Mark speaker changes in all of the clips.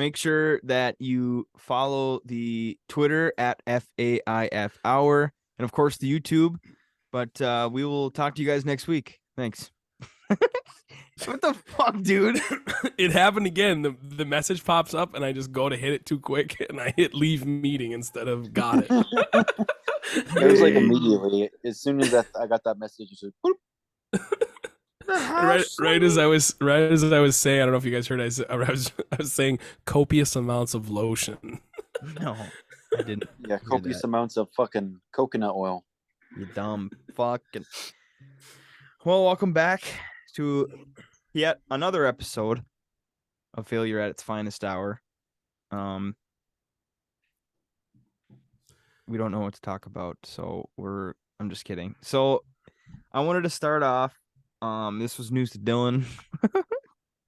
Speaker 1: Make sure that you follow the Twitter at FAIF Hour and, of course, the YouTube. But we will talk to you guys next week. Thanks. What the fuck, dude?
Speaker 2: It happened again. The message pops up, and I just go to hit it too quick, and I hit leave meeting instead of got it.
Speaker 3: It was like immediately. As soon as I got that message, it was like, boop.
Speaker 2: right as I was saying, I don't know if you guys heard. I was saying copious amounts of lotion.
Speaker 1: No, I didn't.
Speaker 3: Yeah, copious amounts of fucking coconut oil.
Speaker 1: You dumb fucking. Well, welcome back to yet another episode of Failure at its Finest Hour. We don't know what to talk about, so I'm just kidding. So I wanted to start off. This was news to Dylan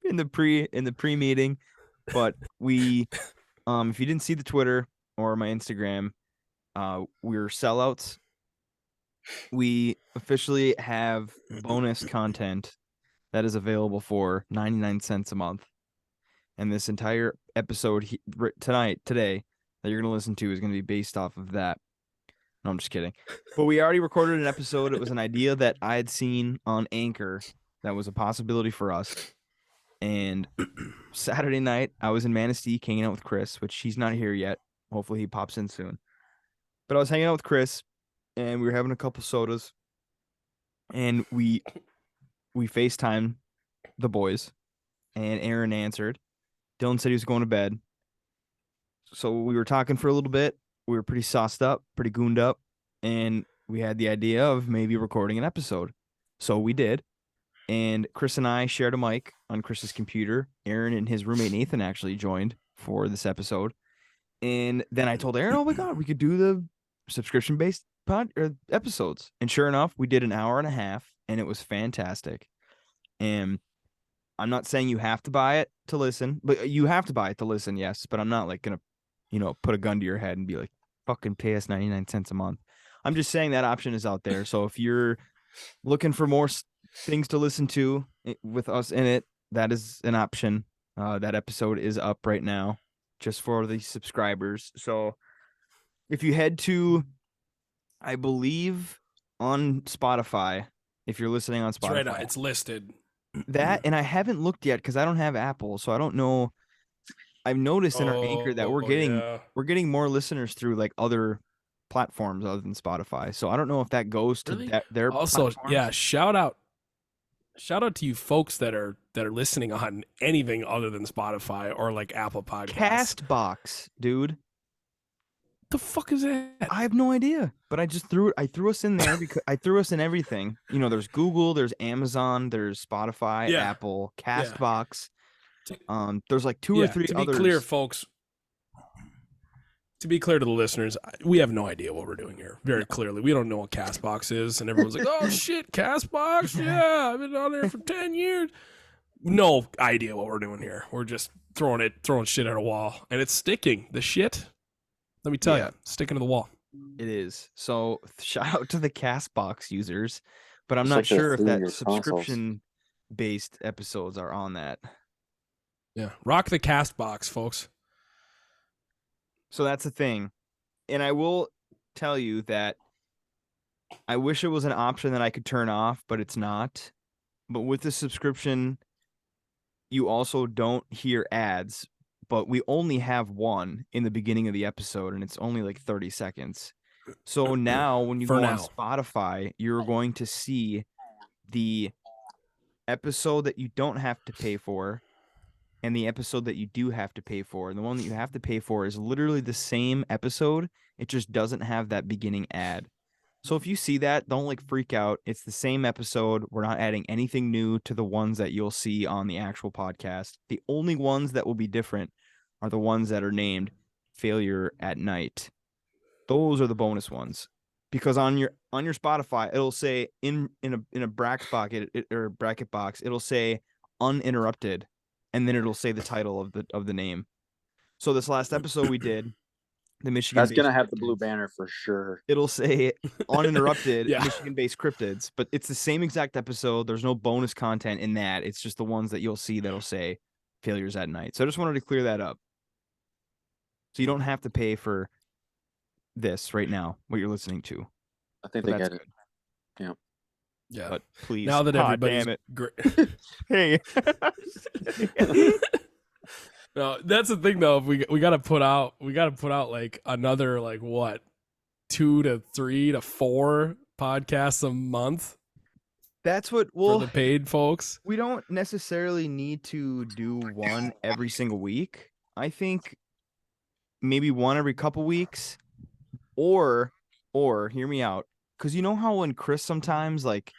Speaker 1: in the pre-meeting, but we if you didn't see the Twitter or my Instagram, we're sellouts. We officially have bonus content that is available for 99 cents a month. And this entire episode today that you're going to listen to is going to be based off of that. No, I'm just kidding. But we already recorded an episode. It was an idea that I had seen on Anchor that was a possibility for us. And Saturday night, I was in Manistee hanging out with Chris, which he's not here yet. Hopefully he pops in soon. But I was hanging out with Chris, and we were having a couple sodas. And we FaceTimed the boys, and Aaron answered. Dylan said he was going to bed. So we were talking for a little bit. We were pretty sauced up, pretty gooned up, and we had the idea of maybe recording an episode. So we did. And Chris and I shared a mic on Chris's computer. Aaron and his roommate Nathan actually joined for this episode. And then I told Aaron, oh my God, we could do the subscription-based episodes. And sure enough, we did an hour and a half, and it was fantastic. And I'm not saying you have to buy it to listen, but you have to buy it to listen, yes. But I'm not like going to, put a gun to your head and be like, fucking pay us 99 cents a month. I'm just saying that option is out there. So if you're looking for more things to listen to with us in it, that is an option. That episode is up right now just for the subscribers. So if you head to, I believe, on Spotify, if you're listening on Spotify.
Speaker 2: It's right, it's listed.
Speaker 1: That, and I haven't looked yet because I don't have Apple, so I don't know. I've noticed in our Anchor that we're getting more listeners through like other platforms other than Spotify. So I don't know if that goes to their
Speaker 2: also
Speaker 1: platforms.
Speaker 2: Yeah, shout out to you folks that are listening on anything other than Spotify or like Apple Podcasts.
Speaker 1: Castbox, dude.
Speaker 2: The fuck is that?
Speaker 1: I have no idea, but I just threw us in there because I threw us in everything. There's Google, there's Amazon, there's Spotify, Apple, Castbox. There's like two or three others.
Speaker 2: To be clear, folks, to be clear to the listeners, we have no idea what we're doing here. Very clearly, we don't know what Castbox is, and everyone's like, "Oh shit, Castbox! Yeah, I've been on there for 10 years." No idea what we're doing here. We're just throwing shit at a wall, and it's sticking. The shit. Let me tell you, sticking to the wall.
Speaker 1: It is. So shout out to the Castbox users, but I'm not sure if that subscription-based episodes are on that.
Speaker 2: Yeah, rock the Castbox, folks.
Speaker 1: So that's the thing. And I will tell you that I wish it was an option that I could turn off, but it's not. But with the subscription, you also don't hear ads. But we only have one in the beginning of the episode, and it's only like 30 seconds. So now when you go on Spotify, you're going to see the episode that you don't have to pay for and the episode that you do have to pay for. And the one that you have to pay for is literally the same episode. It just doesn't have that beginning ad. So if you see that, don't like freak out. It's the same episode. We're not adding anything new to the ones that you'll see on the actual podcast. The only ones that will be different are the ones that are named Failure at Night. Those are the bonus ones. Because on your Spotify, it'll say in a bracket box, it'll say uninterrupted, and then it'll say the title of the name. So this last episode we did, the Michigan.
Speaker 3: That's gonna have the blue banner for sure.
Speaker 1: It'll say uninterrupted Michigan-based cryptids, but it's the same exact episode. There's no bonus content in that. It's just the ones that you'll see that'll say Failures at Night. So I just wanted to clear that up. So you don't have to pay for this right now, what you're listening to.
Speaker 3: I think
Speaker 1: So
Speaker 3: they
Speaker 1: that's
Speaker 3: get it.
Speaker 1: good.
Speaker 2: Yeah.
Speaker 1: But please,
Speaker 2: Now that everybody's
Speaker 1: damn it.
Speaker 2: great.
Speaker 1: Hey.
Speaker 2: No, that's the thing though. If we gotta put out like another like what 2 to 3 to 4 podcasts a month
Speaker 1: That's what
Speaker 2: for the paid folks.
Speaker 1: we don't necessarily need to do one every single week. I think maybe one every couple weeks, or hear me out, because you know how when Chris sometimes like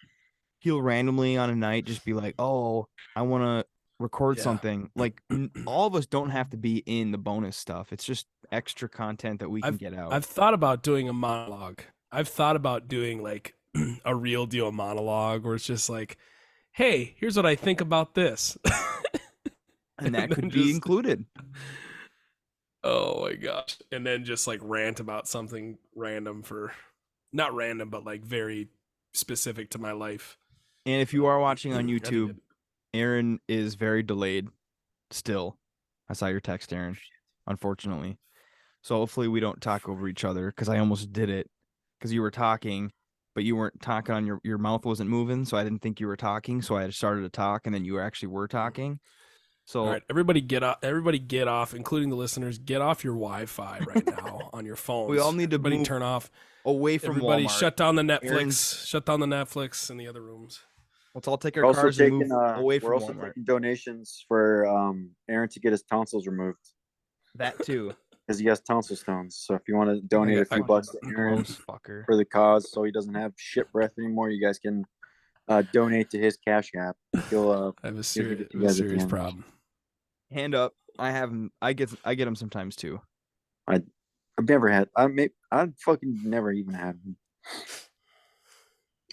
Speaker 1: he'll randomly on a night just be like, "Oh, I want to record
Speaker 2: Yeah.
Speaker 1: something." Like all of us don't have to be in the bonus stuff. It's just extra content that we can get out.
Speaker 2: I've thought about doing a monologue. I've thought about doing like a real deal monologue where it's just like, hey, here's what I think about this.
Speaker 1: And that could be included.
Speaker 2: Oh my gosh. And then just like rant about something random not random, but like very specific to my life.
Speaker 1: And if you are watching on
Speaker 2: I think
Speaker 1: YouTube, Aaron is very delayed still. I saw your text, Aaron, unfortunately. So hopefully we don't talk over each other, because I almost did it because you were talking, but you weren't talking on your mouth wasn't moving. So I didn't think you were talking. So I started to talk and then you actually were talking. So
Speaker 2: all right, everybody get off, including the listeners, get off your Wi-Fi right now on your phones.
Speaker 1: We all need to
Speaker 2: everybody
Speaker 1: move
Speaker 2: turn off.
Speaker 1: away from
Speaker 2: Everybody
Speaker 1: Walmart.
Speaker 2: shut down the Netflix.
Speaker 1: Aaron's...
Speaker 2: Shut down the Netflix in the other rooms.
Speaker 1: Let's all take our cars and move away from
Speaker 3: We're also
Speaker 1: Walmart.
Speaker 3: taking donations for Aaron to get his tonsils removed.
Speaker 1: That too.
Speaker 3: Because he has tonsil stones. So if you want to donate a few bucks to Aaron
Speaker 1: fucker
Speaker 3: for the cause, so he doesn't have shit breath anymore, you guys can donate to his Cash App. He'll
Speaker 2: I have a serious problem.
Speaker 1: Hand up. I get them sometimes too.
Speaker 3: I've never had. I'd fucking never even had them.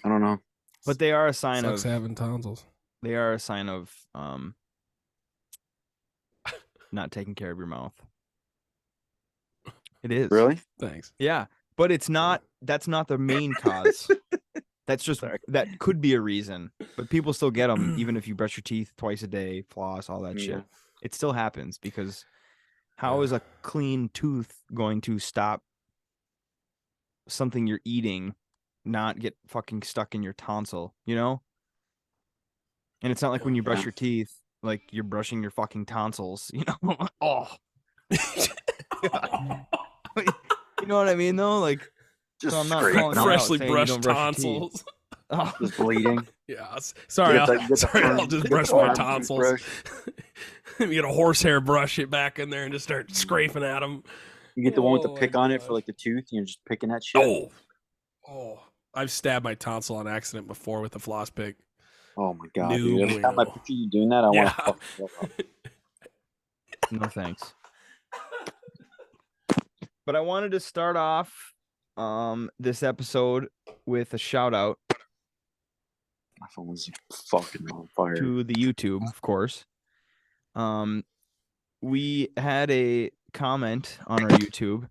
Speaker 3: I don't know.
Speaker 1: But they are a sign of
Speaker 2: having tonsils.
Speaker 1: They are a sign of not taking care of your mouth. It is.
Speaker 3: Really?
Speaker 2: Thanks.
Speaker 1: Yeah, but it's not. That's not the main cause. That's just that could be a reason, but people still get them even if you brush your teeth twice a day, floss, all that shit. It still happens because how is a clean tooth going to stop something you're eating not get fucking stuck in your tonsil, you know? And it's not like when you brush your teeth, like you're brushing your fucking tonsils, you know? Oh. You know what I mean, though? Like,
Speaker 3: just
Speaker 1: so I'm not calling
Speaker 2: freshly
Speaker 1: out
Speaker 2: brushed
Speaker 1: brush
Speaker 2: tonsils.
Speaker 1: Oh.
Speaker 3: Just bleeding.
Speaker 2: Yeah, sorry, I'll just brush my tonsils. You get a horsehair brush it back in there and just start scraping at them.
Speaker 3: You get the one with the pick on it for like the tooth, and you're just picking that shit.
Speaker 2: Oh, I've stabbed my tonsil on accident before with a floss pick.
Speaker 3: Oh my god, dude! Every time I picture you doing that, I want to fuck you up.
Speaker 1: No thanks. But I wanted to start off this episode with a shout out.
Speaker 3: My phone was fucking on fire.
Speaker 1: To the YouTube, of course. We had a comment on our YouTube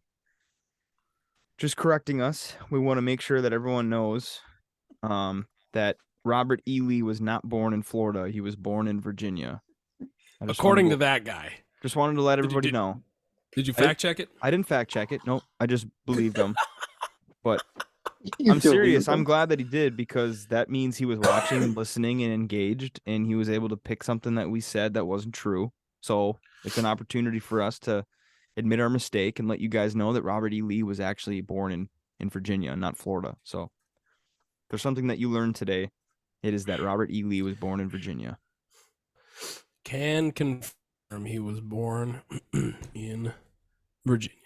Speaker 1: just correcting us. We want to make sure that everyone knows that Robert E. Lee was not born in Florida. He was born in Virginia.
Speaker 2: According to that guy.
Speaker 1: Just wanted to let everybody know.
Speaker 2: Did you fact check it?
Speaker 1: I didn't fact check it. Nope. I just believed him. But I'm serious. I'm glad that he did, because that means he was watching and listening and engaged, and he was able to pick something that we said that wasn't true. So it's an opportunity for us to admit our mistake and let you guys know that Robert E. Lee was actually born in Virginia, not Florida. So if there's something that you learned today, it is that Robert E. Lee was born in Virginia.
Speaker 2: Can confirm he was born in Virginia.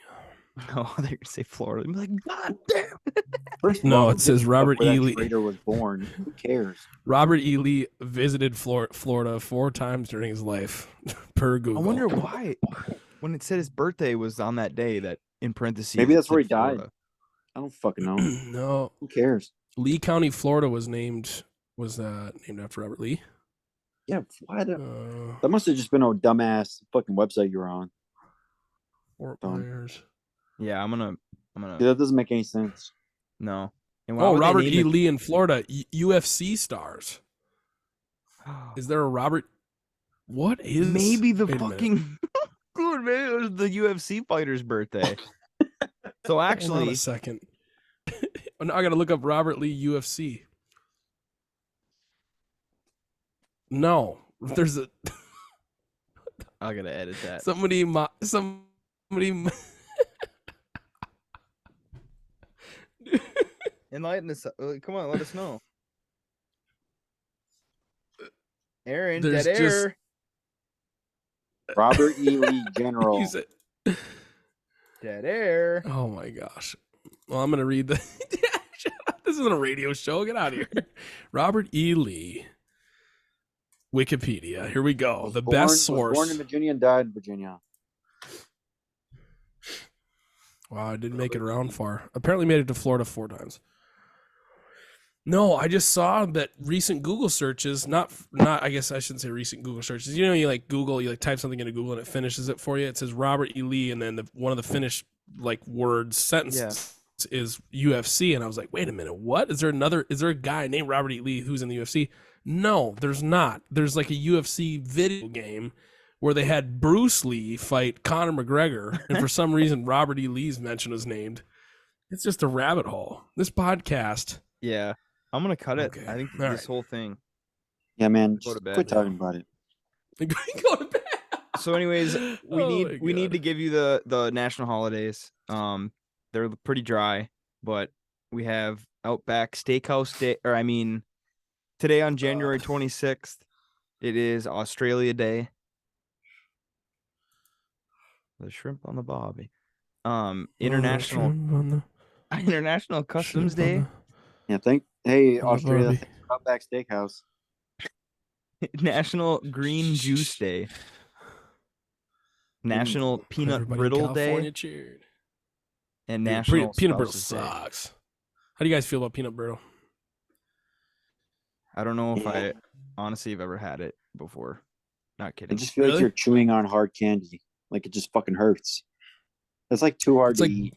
Speaker 1: Oh, they're gonna say Florida. I'm like, God damn.
Speaker 2: No, it says Robert E. Lee
Speaker 3: was born. Who cares?
Speaker 2: Robert E. Lee visited Florida 4 times during his life, per Google.
Speaker 1: I wonder why. When it said his birthday was on that day, that in parentheses.
Speaker 3: Maybe that's where he
Speaker 1: Florida.
Speaker 3: died. I don't fucking know.
Speaker 2: No.
Speaker 3: Who cares?
Speaker 2: Lee County, Florida was named after Robert Lee.
Speaker 3: Yeah, why that must have just been a dumbass fucking website you were on.
Speaker 2: Fort Myers.
Speaker 1: Yeah, I'm gonna.
Speaker 3: Yeah, that doesn't make any sense.
Speaker 1: No. And
Speaker 2: Robert E. Lee in Florida, UFC stars. Is there a Robert? What is?
Speaker 1: Maybe the fucking. Dude, man, it was the UFC fighter's birthday. So
Speaker 2: Hold on
Speaker 1: actually,
Speaker 2: a second. Oh, now I gotta look up Robert Lee UFC. No, there's a
Speaker 1: I gotta edit that.
Speaker 2: somebody.
Speaker 1: Enlighten us. Come on, let us know. Aaron,
Speaker 2: There's
Speaker 1: dead
Speaker 2: just-
Speaker 1: air.
Speaker 3: Robert E. Lee, General.
Speaker 2: He's a-
Speaker 1: Dead air.
Speaker 2: Oh my gosh. Well, I'm gonna read the. This isn't a radio show. Get out of here. Robert E. Lee. Wikipedia. Here we go. The best source.
Speaker 3: Was born in Virginia and died in Virginia.
Speaker 2: Wow, I didn't make it around far. Apparently made it to Florida 4 times. No, I just saw that recent Google searches, not I guess I shouldn't say recent Google searches. You know, you like Google, you like type something into Google and it finishes it for you. It says Robert E. Lee, and then one of the finished like words sentences is UFC. And I was like, wait a minute, what? Is there a guy named Robert E. Lee who's in the UFC? No, there's not. There's like a UFC video game where they had Bruce Lee fight Conor McGregor, and for some reason Robert E. Lee's mention was named. It's just a rabbit hole. This podcast.
Speaker 1: Yeah, I'm gonna cut it.
Speaker 2: Okay.
Speaker 1: I think
Speaker 2: All
Speaker 1: this
Speaker 2: right.
Speaker 1: whole thing.
Speaker 3: Yeah, man.
Speaker 1: Go to bed.
Speaker 3: Quit talking about it.
Speaker 2: Go to bed.
Speaker 1: So, anyways, we
Speaker 2: Oh
Speaker 1: need
Speaker 2: my God.
Speaker 1: to give you the national holidays. They're pretty dry, but we have Outback Steakhouse Day, or I mean, today on January 26th, it is Australia Day. The shrimp on the bobby. International Customs Day.
Speaker 3: Yeah, hey,
Speaker 2: On the
Speaker 3: Australia,
Speaker 2: Barbie.
Speaker 3: thanks for Outback Steakhouse.
Speaker 1: National Green Juice Day. National Peanut
Speaker 2: Everybody in
Speaker 1: Brittle
Speaker 2: California
Speaker 1: Day.
Speaker 2: cheered.
Speaker 1: And
Speaker 2: Dude,
Speaker 1: National
Speaker 2: peanut brittle
Speaker 1: Spouses Day.
Speaker 2: sucks. How do you guys feel about peanut brittle?
Speaker 1: I don't know if
Speaker 3: Yeah.
Speaker 1: I honestly have ever had it before. Not
Speaker 3: I
Speaker 1: kidding.
Speaker 3: just feel
Speaker 2: Really?
Speaker 3: like you're chewing on hard candy. Like it just fucking hurts. It's like too hard
Speaker 2: It's
Speaker 3: to
Speaker 2: like
Speaker 3: eat.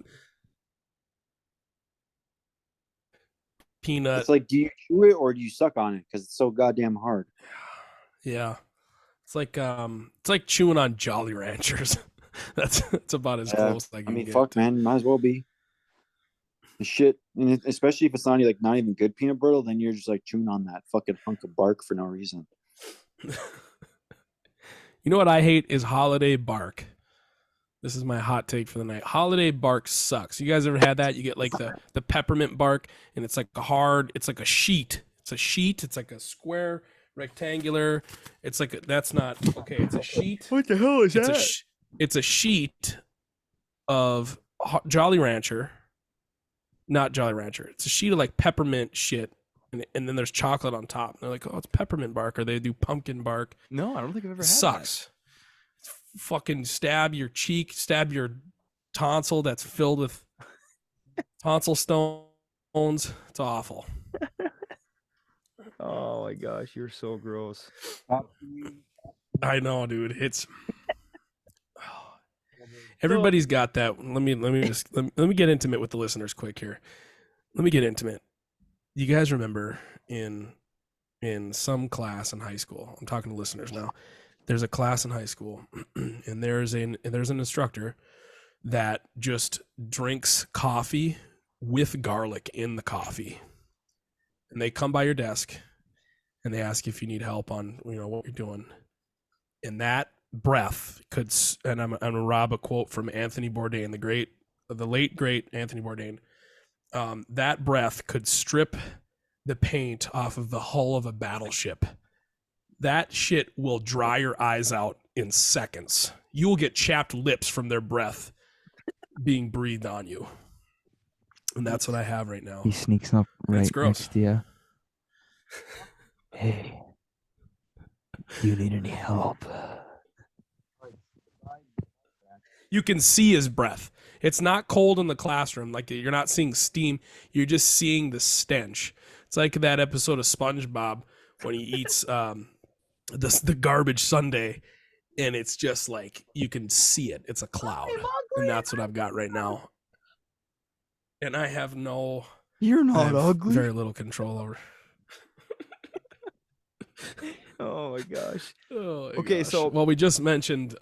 Speaker 2: peanut.
Speaker 3: It's like, do you chew it or do you suck on it? Because it's so goddamn hard.
Speaker 2: Yeah. It's like chewing on Jolly Ranchers. That's about as
Speaker 3: Yeah,
Speaker 2: close I
Speaker 3: I
Speaker 2: can
Speaker 3: mean,
Speaker 2: get.
Speaker 3: fuck, man, might as well be. The shit, and especially if it's not like not even good peanut brittle, then you're just like chewing on that fucking hunk of bark for no reason.
Speaker 2: You know what I hate is holiday bark. This is my hot take for the night. Holiday bark sucks. You guys ever had that? You get like the peppermint bark, and it's like it's like a sheet. It's a sheet. It's like a square rectangular. It's like that's not okay. It's a sheet.
Speaker 1: What the hell is
Speaker 2: It's a sheet of Jolly Rancher, not Jolly Rancher. It's a sheet of like peppermint shit, and then there's chocolate on top. And they're like, oh, it's peppermint bark, or they do pumpkin bark.
Speaker 1: No, I don't think I've ever had
Speaker 2: Sucks. Fucking stab your cheek, stab your tonsil that's filled with tonsil stones. It's awful.
Speaker 1: that. Oh my gosh, you're so gross.
Speaker 2: I know, dude. It's everybody's got that. Let me get intimate with the listeners quick here. Let me get intimate. You guys remember in some class in high school? I'm talking to listeners now. There's a class in high school, and there's an instructor that just drinks coffee with garlic in the coffee, and they come by your desk and they ask if you need help on what you're doing. And that breath could, and I'm gonna rob a quote from Anthony Bourdain, the late great Anthony Bourdain. That breath could strip the paint off of the hull of a battleship. That shit will dry your eyes out in seconds. You will get chapped lips from their breath being breathed on you. And that's what I have right now.
Speaker 1: He sneaks up
Speaker 2: That's gross.
Speaker 1: next to you. Hey, do you need any help?
Speaker 2: You can see his breath. It's not cold in the classroom. Like you're not seeing steam. You're just seeing the stench. It's like that episode of SpongeBob when he eats the garbage sundae, and it's just like you can see it. It's a cloud, and that's what I've got right now. And I have
Speaker 1: You're
Speaker 2: I
Speaker 1: not
Speaker 2: have
Speaker 1: ugly.
Speaker 2: very little control over.
Speaker 1: Oh my gosh.
Speaker 2: Oh my
Speaker 1: Okay,
Speaker 2: gosh.
Speaker 1: so-
Speaker 2: well, we just mentioned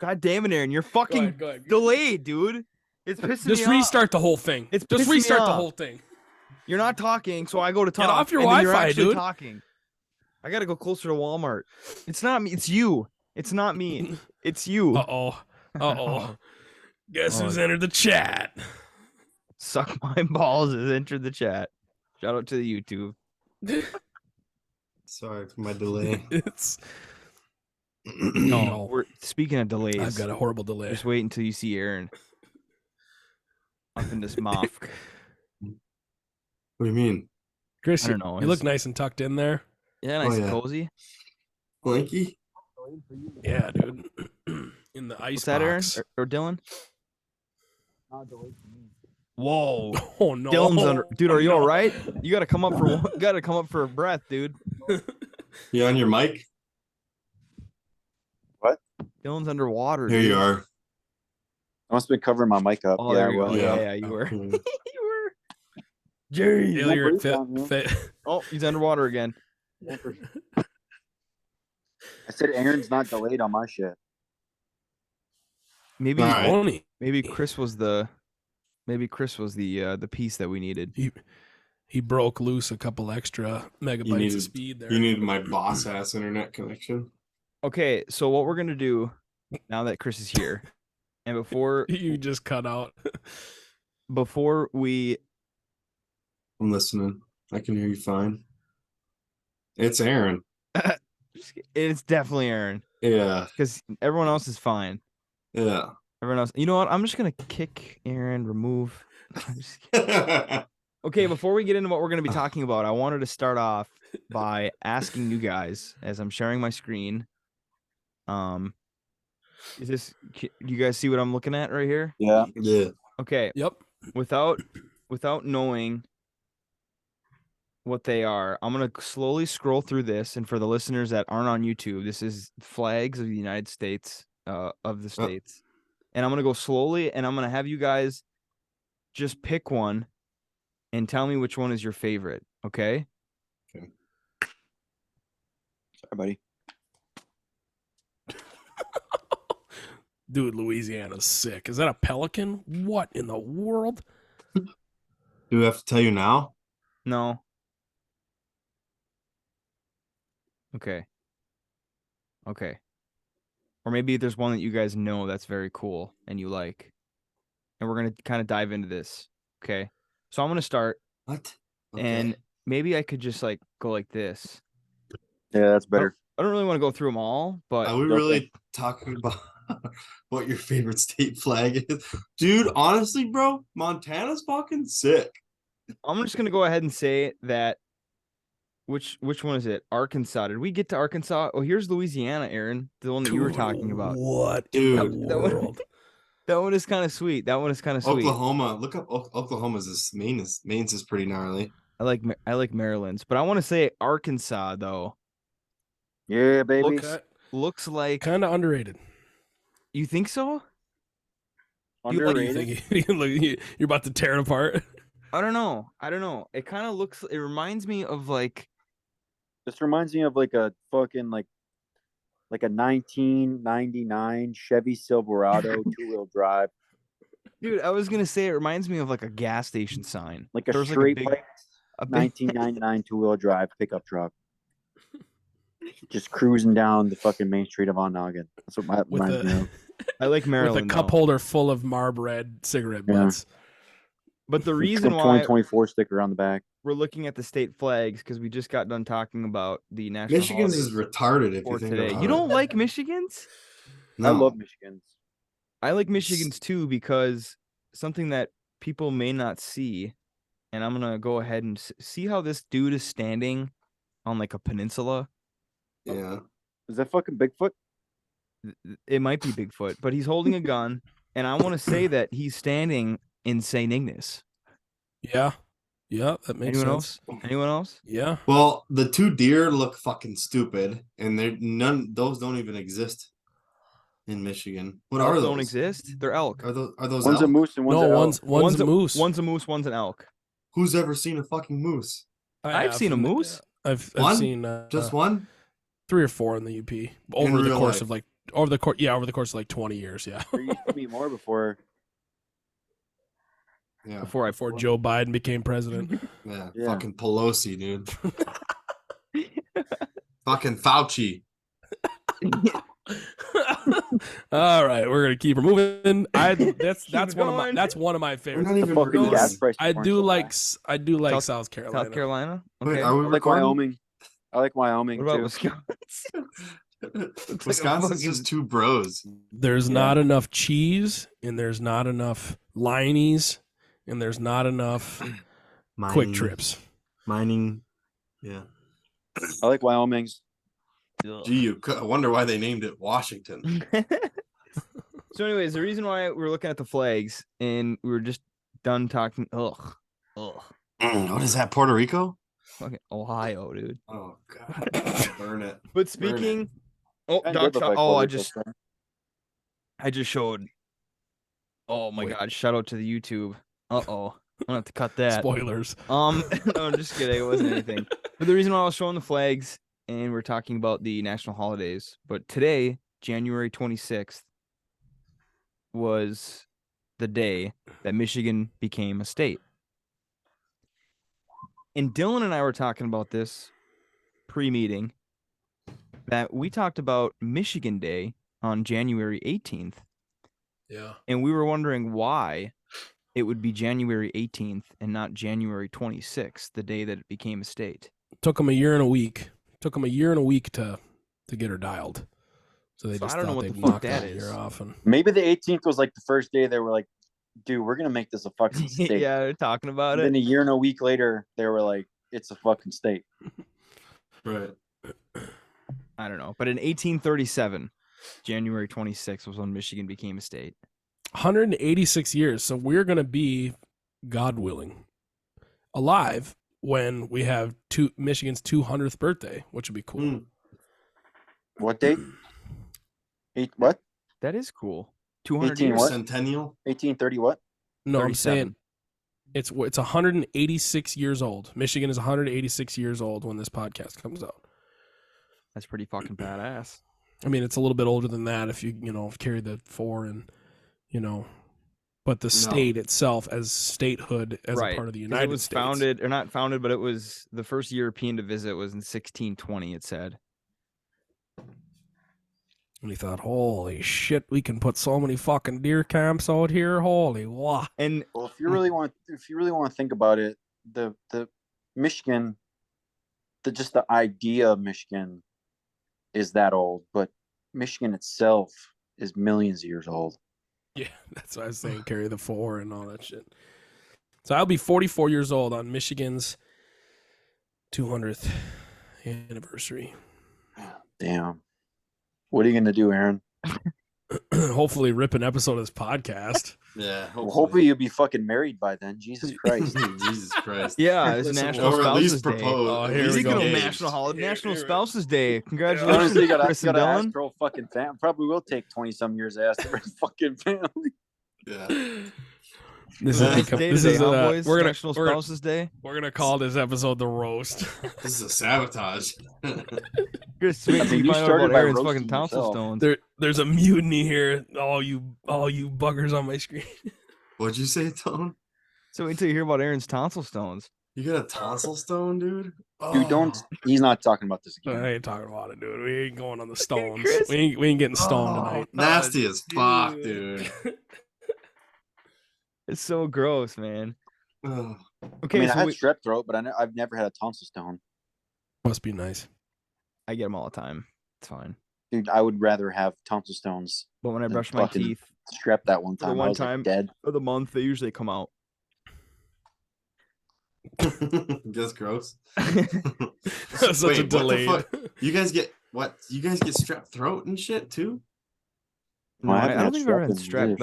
Speaker 1: God damn it, Aaron. You're fucking
Speaker 2: Go ahead.
Speaker 1: delayed, dude. It's pissing
Speaker 2: Just
Speaker 1: me off.
Speaker 2: restart the whole thing.
Speaker 1: It's
Speaker 2: Just
Speaker 1: pissing me
Speaker 2: restart the
Speaker 1: off.
Speaker 2: whole thing.
Speaker 1: You're not talking, so I go to talk.
Speaker 2: Get off your
Speaker 1: and then
Speaker 2: Wi-Fi,
Speaker 1: you're actually
Speaker 2: dude.
Speaker 1: talking. I gotta go closer to Walmart. It's not me. It's you. It's not me. It's you.
Speaker 2: Uh-oh. Guess
Speaker 1: Oh.
Speaker 2: who's entered the chat?
Speaker 1: Suck my balls has entered the chat. Shout out to the YouTube.
Speaker 4: Sorry for my delay.
Speaker 2: It's
Speaker 1: No, we're speaking of delays.
Speaker 2: I've got a horrible delay.
Speaker 1: Just wait until you see Aaron up in this mofk.
Speaker 4: What do you mean?
Speaker 2: Chris,
Speaker 1: I don't know.
Speaker 2: you look nice and tucked in there.
Speaker 1: Yeah, nice
Speaker 4: Oh,
Speaker 1: and
Speaker 4: yeah.
Speaker 1: cozy.
Speaker 4: Blanky?
Speaker 2: Yeah, dude. In the ice
Speaker 1: What's that, Aaron
Speaker 2: box.
Speaker 1: or Dylan? Whoa,
Speaker 2: Oh no,
Speaker 1: Dylan's under. Dude, are you
Speaker 2: no.
Speaker 1: all right? You gotta come up for a breath, dude.
Speaker 4: You on your mic?
Speaker 1: Dylan's underwater.
Speaker 3: Mm-hmm.
Speaker 4: Here
Speaker 1: dude.
Speaker 4: you are.
Speaker 3: I must have been covering my mic up.
Speaker 1: Oh,
Speaker 3: yeah,
Speaker 1: there you go.
Speaker 3: well,
Speaker 1: Yeah, you were.
Speaker 4: Hmm.
Speaker 1: You were. Jeez.
Speaker 2: Dale, you're
Speaker 3: Don't breathe down,
Speaker 1: Oh, he's underwater again.
Speaker 3: I said Aaron's not delayed on my shit.
Speaker 1: Maybe
Speaker 4: All right.
Speaker 2: Only.
Speaker 1: maybe Chris was the piece that we needed.
Speaker 2: He broke loose a couple extra megabytes
Speaker 4: needed-
Speaker 2: of speed there.
Speaker 4: You need my boss ass internet connection.
Speaker 1: Okay, so what we're gonna do now that Chris is here, and before
Speaker 2: You just cut out.
Speaker 1: we
Speaker 4: I'm listening. I can hear you fine. It's Aaron.
Speaker 1: it's definitely Aaron
Speaker 4: Yeah.
Speaker 1: because everyone else is fine.
Speaker 4: Yeah.
Speaker 1: Everyone else, you know what? I'm just gonna kick Aaron, remove. I'm just kidding. Okay, before we get into what we're gonna be talking about, I wanted to start off by asking you guys as I'm sharing my screen. Is this? You guys see what I'm looking at right here?
Speaker 3: Yeah.
Speaker 4: Yeah.
Speaker 1: Okay.
Speaker 2: Yep.
Speaker 1: Without knowing what they are, I'm gonna slowly scroll through this. And for the listeners that aren't on YouTube, this is flags of the United States, of the states. And I'm gonna go slowly, and I'm gonna have you guys just pick one and tell me which one is your favorite. Okay?
Speaker 3: Sorry, buddy.
Speaker 2: Dude, Louisiana's sick. Is that a pelican? What in the world?
Speaker 4: Do we have to tell you now?
Speaker 1: No. Okay. Okay. Or maybe there's one that you guys know that's very cool and you like. And we're gonna kind of dive into this. Okay. So I'm gonna start,
Speaker 4: What?
Speaker 1: and maybe I could just like go like this.
Speaker 3: Yeah, that's better.
Speaker 1: I don't really want to go through them all, but
Speaker 4: Are we really talking about what your favorite state flag is? Dude, honestly, bro, Montana's fucking sick.
Speaker 1: I'm just gonna go ahead and say that. Which one is it? Arkansas. Did we get to Arkansas? Oh, here's Louisiana, Aaron, the one that you were talking about.
Speaker 2: What
Speaker 4: Dude.
Speaker 2: in the
Speaker 1: That one-
Speaker 2: world?
Speaker 1: That one is kind of sweet. That one is kind of sweet.
Speaker 4: Oklahoma. Look up Oklahoma's Maine's is pretty gnarly.
Speaker 1: I like Maryland's, but I want to say Arkansas though.
Speaker 3: Yeah, baby.
Speaker 1: Looks like.
Speaker 2: Kind of underrated.
Speaker 1: You think so?
Speaker 2: What do you
Speaker 3: Underrated.
Speaker 2: think? You're about to tear it apart.
Speaker 1: I don't know. It kind of looks. It reminds me of like.
Speaker 3: This reminds me of like a fucking like a 1999 Chevy Silverado 2-wheel drive,
Speaker 1: Dude, I was gonna say it reminds me of like a gas station sign.
Speaker 3: like a
Speaker 1: There was,
Speaker 3: straight
Speaker 1: big-
Speaker 3: pipe
Speaker 1: a big-
Speaker 3: 1999 2-wheel drive pickup truck, just cruising down the fucking main street of Onondaga. That's what my
Speaker 2: With
Speaker 3: reminds me of.
Speaker 1: I like
Speaker 2: With a
Speaker 1: Maryland
Speaker 2: cup
Speaker 1: though.
Speaker 2: holder full of Marb Red cigarette
Speaker 3: Yeah.
Speaker 2: butts.
Speaker 1: But the
Speaker 3: With
Speaker 1: reason
Speaker 3: the
Speaker 1: why
Speaker 3: 2024 sticker on the back.
Speaker 1: we're looking at the state flags because we just got done talking about the national.
Speaker 4: Michigan's is
Speaker 1: holidays
Speaker 4: retarded if you
Speaker 1: for
Speaker 4: think
Speaker 1: today.
Speaker 4: about
Speaker 1: You
Speaker 4: it.
Speaker 1: don't like Michigan's?
Speaker 4: No.
Speaker 3: I love Michigan's.
Speaker 1: I like Michigan's too because something that people may not see, and I'm gonna go ahead and see how this dude is standing on like a peninsula.
Speaker 4: Yeah.
Speaker 3: Is that fucking Bigfoot?
Speaker 1: It might be Bigfoot, but he's holding a gun, and I want to say that he's standing in St. Ignace.
Speaker 2: Yeah. Yeah, that makes
Speaker 1: Anyone
Speaker 2: sense.
Speaker 1: else? Anyone else?
Speaker 2: Yeah.
Speaker 4: Well, the two deer look fucking stupid, and those don't even exist in Michigan. What
Speaker 1: Elk
Speaker 4: are those?
Speaker 1: don't exist. They're elk.
Speaker 4: Are those
Speaker 3: One's a
Speaker 4: elk?
Speaker 3: moose and one's
Speaker 2: No,
Speaker 3: a elk.
Speaker 2: one's a moose.
Speaker 1: One's a moose. One's an elk.
Speaker 4: Who's ever seen a fucking moose?
Speaker 1: I've
Speaker 2: have,
Speaker 1: seen a
Speaker 2: and,
Speaker 1: moose.
Speaker 2: I've
Speaker 4: One?
Speaker 2: seen
Speaker 4: Just one?
Speaker 2: 3 or 4 in the UP over the
Speaker 4: real
Speaker 2: course
Speaker 4: life.
Speaker 2: of like over the course of like 20 years. Yeah,
Speaker 3: There used to be more before.
Speaker 4: Yeah.
Speaker 2: before Joe Biden became president.
Speaker 4: Yeah.
Speaker 3: Yeah.
Speaker 4: Fucking Pelosi, dude. Fucking Fauci.
Speaker 2: All right, we're gonna keep her moving. That's
Speaker 1: it
Speaker 2: one of
Speaker 1: going.
Speaker 2: my
Speaker 4: We're
Speaker 2: favorites.
Speaker 4: not even
Speaker 3: Fucking
Speaker 4: recording.
Speaker 3: gas prices
Speaker 2: I
Speaker 3: weren't
Speaker 2: do
Speaker 3: so
Speaker 2: like
Speaker 3: bad.
Speaker 2: I do like
Speaker 1: South-
Speaker 2: South Carolina.
Speaker 1: South Carolina.
Speaker 4: Wait,
Speaker 1: Okay.
Speaker 4: are we
Speaker 3: I like
Speaker 4: recording?
Speaker 3: Wyoming. I like Wyoming
Speaker 1: What about
Speaker 3: too.
Speaker 1: Wisconsin?
Speaker 4: Wisconsin's
Speaker 1: fucking-
Speaker 4: just two bros.
Speaker 2: There's
Speaker 3: Yeah.
Speaker 2: not enough cheese, and there's not enough lineies, and there's not enough quick trips.
Speaker 4: Mining. Yeah.
Speaker 3: I like Wyoming's.
Speaker 4: Gee, I wonder why they named it Washington.
Speaker 1: So, anyways, the reason why we're looking at the flags and we were just done talking. Ugh.
Speaker 4: What is that, Puerto Rico?
Speaker 1: Fucking Ohio, dude.
Speaker 4: Oh, God. Burn it.
Speaker 1: But speaking. Oh,
Speaker 3: Kinda
Speaker 1: Doc
Speaker 3: did look
Speaker 1: shot.
Speaker 3: like
Speaker 1: Oh,
Speaker 3: Puerto Rico, so.
Speaker 1: I just showed. Oh my
Speaker 2: Wait.
Speaker 1: God! Shout out to the YouTube. I'm gonna have to cut that.
Speaker 2: Spoilers.
Speaker 1: No, I'm just kidding. It wasn't anything. But the reason why I was showing the flags and we're talking about the national holidays, but today, January 26th, was the day that Michigan became a state. And Dylan and I were talking about this pre-meeting, that we talked about Michigan Day on January 18th,
Speaker 2: Yeah.
Speaker 1: and we were wondering why it would be January 18th and not January 26th, the day that it became a state.
Speaker 2: Took them a year and a week. Took them a year and a week to get her dialed. So they
Speaker 1: So I
Speaker 2: just
Speaker 1: don't know
Speaker 2: thought
Speaker 1: what
Speaker 2: they'd
Speaker 1: the fuck
Speaker 2: knock
Speaker 1: that
Speaker 2: that year
Speaker 1: is.
Speaker 2: off. And
Speaker 3: Maybe the 18th was like the first day they were like, dude, we're gonna make this a fucking state.
Speaker 1: Yeah, they're talking about
Speaker 3: And
Speaker 1: it.
Speaker 3: then a year and a week later, they were like, it's a fucking state.
Speaker 4: Right.
Speaker 1: I don't know. But in 1837, January 26th was when Michigan became a state.
Speaker 2: 186 years. So we're going to be, God willing, alive when we have Michigan's 200th birthday, which would be cool.
Speaker 4: Mm.
Speaker 3: What date? What?
Speaker 1: That is cool. 200
Speaker 3: 18
Speaker 1: years.
Speaker 3: what?
Speaker 4: Centennial.
Speaker 3: 1830 what?
Speaker 2: No, I'm
Speaker 1: 37.
Speaker 2: saying it's 186 years old. Michigan is 186 years old when this podcast comes out.
Speaker 1: That's pretty fucking badass.
Speaker 2: I mean, it's a little bit older than that if you carry the 4 and, but the state itself as statehood as a part of the
Speaker 1: 'Cause
Speaker 2: United
Speaker 1: it was
Speaker 2: States.
Speaker 1: founded, or not founded, but it was the first European to visit was in 1620, it said.
Speaker 2: And he thought, holy shit, we can put so many fucking deer camps out here. Holy wow.
Speaker 1: And
Speaker 3: Well, if you really want to think about it, the Michigan, just the idea of Michigan is that old, but Michigan itself is millions of years old.
Speaker 2: Yeah, that's what I was saying. Carry the 4 and all that shit. So I'll be 44 years old on Michigan's 200th anniversary.
Speaker 3: Damn. What are you gonna do, Aaron?
Speaker 2: Hopefully rip an episode of this podcast.
Speaker 4: Yeah.
Speaker 3: Well, hopefully you'll be fucking married by then. Jesus Christ.
Speaker 4: Jesus Christ.
Speaker 1: yeah, it's
Speaker 2: Listen,
Speaker 1: National
Speaker 4: Or at least
Speaker 1: Spouses Day.
Speaker 4: propose.
Speaker 2: Oh,
Speaker 4: at
Speaker 2: here
Speaker 4: least
Speaker 2: we go.
Speaker 1: Speaking of
Speaker 4: engaged.
Speaker 1: national holiday, National
Speaker 2: Here-
Speaker 1: Spouses Day. Congratulations,
Speaker 3: Honestly, you
Speaker 1: Chris and
Speaker 3: gotta ask
Speaker 1: Dylan.
Speaker 3: her whole fucking family. Probably will take 20 some years to ask her fucking family.
Speaker 4: Yeah.
Speaker 2: This
Speaker 4: Nice
Speaker 2: is
Speaker 1: Day
Speaker 2: this
Speaker 1: today,
Speaker 2: is
Speaker 1: huh, boys?
Speaker 2: we're gonna
Speaker 1: National
Speaker 2: we're gonna,
Speaker 1: Spouses Day.
Speaker 2: we're gonna call this episode the roast.
Speaker 4: This is a sabotage.
Speaker 1: Chris, wait till
Speaker 3: mean,
Speaker 1: you
Speaker 3: you
Speaker 1: find out
Speaker 3: started
Speaker 1: about
Speaker 3: by
Speaker 1: Aaron's
Speaker 3: roasting
Speaker 1: fucking tonsil
Speaker 3: yourself.
Speaker 1: stones.
Speaker 2: There's a mutiny here. All you buggers on my screen.
Speaker 4: What'd you say, Tone?
Speaker 1: So wait till you hear about Aaron's tonsil stones.
Speaker 4: You got a tonsil stone, dude?
Speaker 3: Dude, don't. He's not talking about this again.
Speaker 2: I ain't talking about it, dude. We ain't going on the stones.
Speaker 1: Chris.
Speaker 2: We ain't getting stoned tonight.
Speaker 4: Nasty as fuck, dude.
Speaker 1: It's so gross, man.
Speaker 4: Ugh.
Speaker 1: Okay,
Speaker 3: I mean,
Speaker 1: so
Speaker 3: I had
Speaker 1: we-
Speaker 3: strep throat, but I've never had a tonsil stone.
Speaker 2: Must be nice.
Speaker 1: I get them all the time. It's fine.
Speaker 3: Dude, I would rather have tonsil stones.
Speaker 1: But when I
Speaker 3: The
Speaker 1: brush my
Speaker 3: fucking
Speaker 1: teeth
Speaker 3: Strep that one
Speaker 1: For the
Speaker 3: time.
Speaker 1: one
Speaker 3: I was
Speaker 1: time-
Speaker 3: like dead.
Speaker 1: for the month, they usually come out.
Speaker 4: That's gross.
Speaker 2: Such a
Speaker 4: Wait, what the
Speaker 2: delayed.
Speaker 4: fuck? You guys get what? You guys get strep throat and shit too?
Speaker 1: No,
Speaker 3: I
Speaker 1: I,
Speaker 3: haven't
Speaker 1: I
Speaker 3: had
Speaker 1: don't think I've ever had
Speaker 3: strep in
Speaker 1: strep,
Speaker 3: years.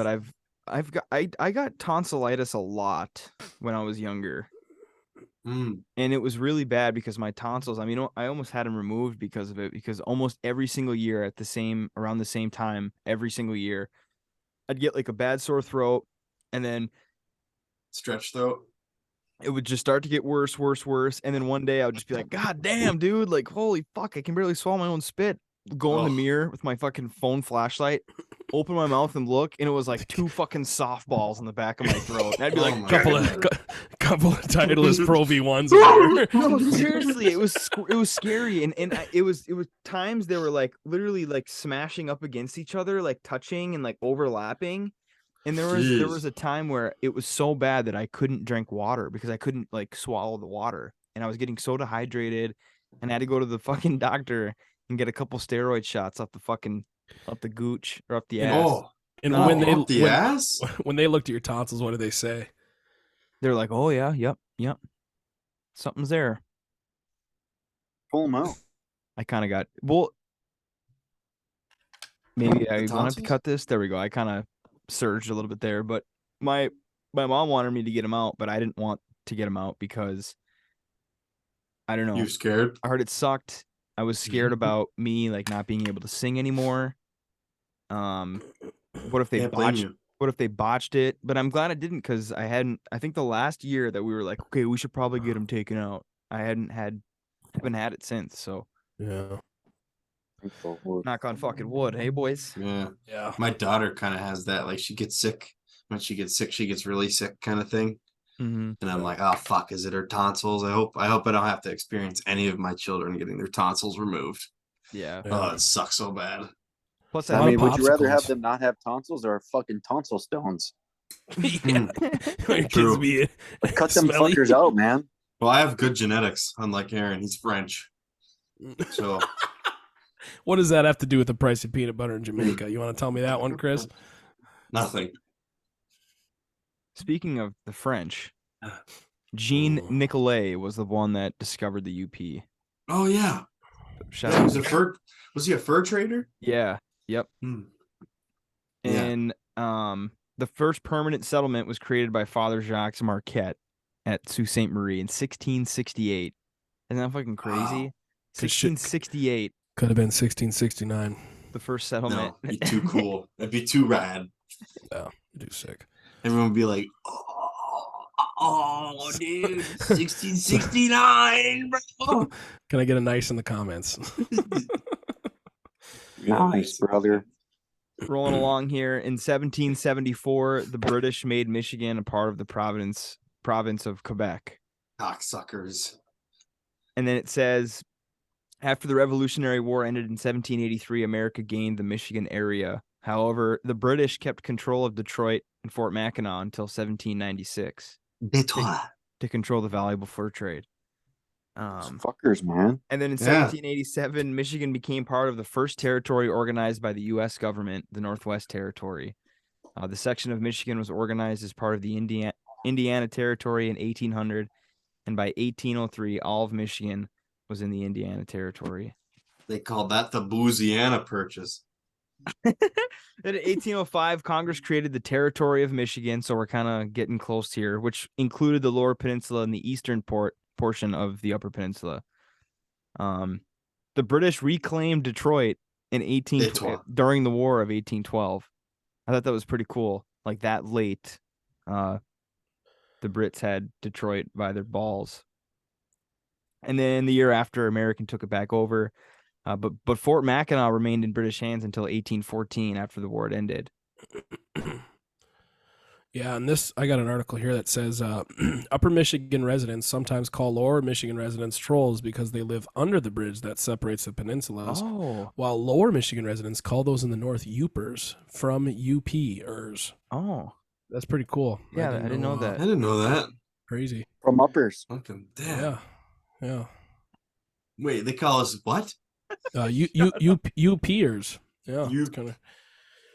Speaker 1: but I got tonsillitis a lot when I was younger.
Speaker 4: Mm.
Speaker 1: And it was really bad because my tonsils, I mean, I almost had them removed because of it, because almost every single year around the same time, every single year, I'd get like a bad sore throat, and then
Speaker 4: Stretch throat.
Speaker 1: it would just start to get worse. And then one day I would just be like, God damn, dude, like, holy fuck, I can barely swallow my own spit. go in the
Speaker 4: Oh.
Speaker 1: mirror with my fucking phone flashlight, open my mouth and look, and it was like 2 fucking softballs in the back of my throat. And I'd be
Speaker 4: Oh
Speaker 1: like,
Speaker 4: my
Speaker 2: couple
Speaker 4: God.
Speaker 2: of couple of Titleist Pro V1s in there.
Speaker 1: no, seriously, it was scary, and it was times they were like literally like smashing up against each other, like touching and like overlapping. And there was
Speaker 4: Jeez.
Speaker 1: a time where it was so bad that I couldn't drink water because I couldn't like swallow the water, and I was getting so dehydrated, and I had to go to the fucking doctor and get a couple steroid shots up the gooch or up the ass.
Speaker 4: Oh,
Speaker 2: And
Speaker 1: Oh,
Speaker 2: when
Speaker 4: up the ass?
Speaker 2: when they looked at your tonsils, what did they say?
Speaker 1: They're like, oh yeah, yep, something's there.
Speaker 3: Pull them out.
Speaker 1: I kind of got maybe I
Speaker 4: The
Speaker 1: wanted to
Speaker 4: tonsils?
Speaker 1: cut this. There we go. I kind of surged a little bit there, but my mom wanted me to get him out, but I didn't want to get him out because I don't know.
Speaker 4: You scared?
Speaker 1: I heard it sucked. I was scared about me like not being able to sing anymore. What if they
Speaker 4: Can't blame
Speaker 1: botched?
Speaker 4: you.
Speaker 1: What if they botched it? But I'm glad I didn't because I think the last year that we were like, okay, we should probably get him taken out. I haven't had it since. So
Speaker 2: Yeah.
Speaker 1: knock on fucking wood, hey boys.
Speaker 4: Yeah.
Speaker 2: Yeah.
Speaker 4: My daughter kind of has that. Like she gets sick. When she gets sick, she gets really sick kind of thing.
Speaker 1: Mm-hmm.
Speaker 4: And I'm like, oh fuck, is it her tonsils? I hope I don't have to experience any of my children getting their tonsils removed.
Speaker 1: Yeah.
Speaker 2: Yeah.
Speaker 4: Oh, it sucks so bad.
Speaker 1: Plus,
Speaker 2: A lot
Speaker 3: I
Speaker 2: of
Speaker 3: mean, would you rather have
Speaker 2: popsicles.
Speaker 3: them not have tonsils or fucking tonsil stones?
Speaker 2: Yeah. Your kids
Speaker 4: True.
Speaker 2: be
Speaker 3: Cut them
Speaker 2: smelly.
Speaker 3: fuckers out, man.
Speaker 4: Well, I have good genetics, unlike Aaron. He's French. So
Speaker 2: What does that have to do with the price of peanut butter in Jamaica? You want to tell me that one, Chris?
Speaker 4: nothing.
Speaker 1: Speaking of the French, Jean Nicolet was the one that discovered the UP.
Speaker 4: Oh yeah.
Speaker 1: Shout
Speaker 4: Yeah,
Speaker 1: out.
Speaker 4: was he a fur trader?
Speaker 1: Yeah. Yep.
Speaker 4: Hmm. Yeah.
Speaker 1: And the first permanent settlement was created by Father Jacques Marquette at Sault Ste. Marie in 1668. Isn't that fucking crazy?
Speaker 4: Wow.
Speaker 1: 1668,
Speaker 2: Could have been 1669.
Speaker 1: the first settlement.
Speaker 4: No, be too cool. That'd be too rad.
Speaker 2: Yeah, do sick.
Speaker 4: Everyone would be like, oh dude, 1669, bro.
Speaker 2: Can I get a nice in the comments?
Speaker 3: Nice, brother.
Speaker 1: Rolling along here in 1774, the British made Michigan a part of the province of Quebec.
Speaker 4: Cocksuckers.
Speaker 1: And then it says, after the Revolutionary War ended in 1783, America gained the Michigan area. However, the British kept control of Detroit and Fort Mackinac until 1796
Speaker 4: Detroit.
Speaker 1: to control the valuable fur trade.
Speaker 3: Fuckers, man.
Speaker 1: And then in
Speaker 4: Yeah.
Speaker 1: 1787, Michigan became part of the first territory organized by the U.S. government, the Northwest Territory. The section of Michigan was organized as part of the Indiana Territory in 1800, and by 1803, all of Michigan was in the Indiana Territory.
Speaker 4: They called that the Booziana Purchase.
Speaker 1: Then in 1805, Congress created the Territory of Michigan, so we're kind of getting close here, which included the Lower Peninsula and the eastern portion of the Upper Peninsula. The British reclaimed Detroit in during the War of 1812. I thought that was pretty cool. Like that late, the Brits had Detroit by their balls. And then the year after, American took it back over. But Fort Mackinac remained in British hands until 1814 after the war had ended.
Speaker 2: Yeah, and I got an article here that says Upper Michigan residents sometimes call Lower Michigan residents trolls because they live under the bridge that separates the peninsulas,
Speaker 1: Oh.
Speaker 2: while Lower Michigan residents call those in the north Yoopers from UP-ers.
Speaker 1: Oh.
Speaker 2: That's pretty cool.
Speaker 1: Yeah, I didn't know
Speaker 4: I
Speaker 1: that.
Speaker 4: didn't know that.
Speaker 2: Crazy.
Speaker 3: From uppers.
Speaker 4: Fucking damn.
Speaker 2: Yeah. Yeah.
Speaker 4: Wait, they call us what?
Speaker 2: UP-ers. Yeah.
Speaker 4: You-
Speaker 2: it's kinda...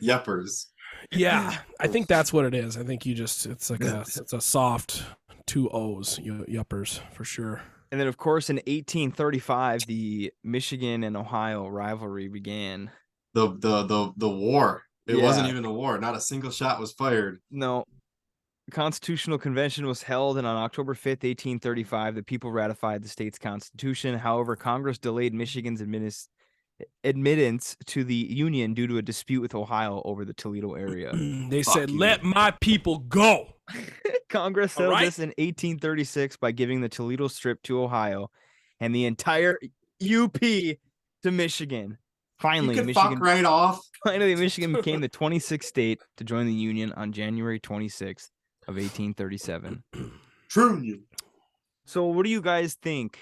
Speaker 4: Yuppers.
Speaker 2: Yeah, I think that's what it is. I think it's a soft 2 O's, yuppers for sure.
Speaker 1: And then, of course, in 1835, the Michigan and Ohio rivalry began.
Speaker 4: The war. It wasn't
Speaker 1: Yeah.
Speaker 4: even a war. Not a single shot was fired.
Speaker 1: No, the Constitutional Convention was held, and on October 5th, 1835, the people ratified the state's constitution. However, Congress delayed Michigan's admittance to the Union due to a dispute with Ohio over the Toledo area.
Speaker 2: They
Speaker 4: Fuck
Speaker 2: said,
Speaker 4: you.
Speaker 2: "Let my people go."
Speaker 1: Congress
Speaker 2: All
Speaker 1: settled
Speaker 2: right.
Speaker 1: this in 1836 by giving the Toledo Strip to Ohio and the entire UP to Michigan. Finally,
Speaker 4: You can
Speaker 1: Michigan.
Speaker 4: fuck right off.
Speaker 1: Finally, Michigan became the 26th state to join the Union on January 26th of 1837.
Speaker 4: True.
Speaker 1: So, what do you guys think?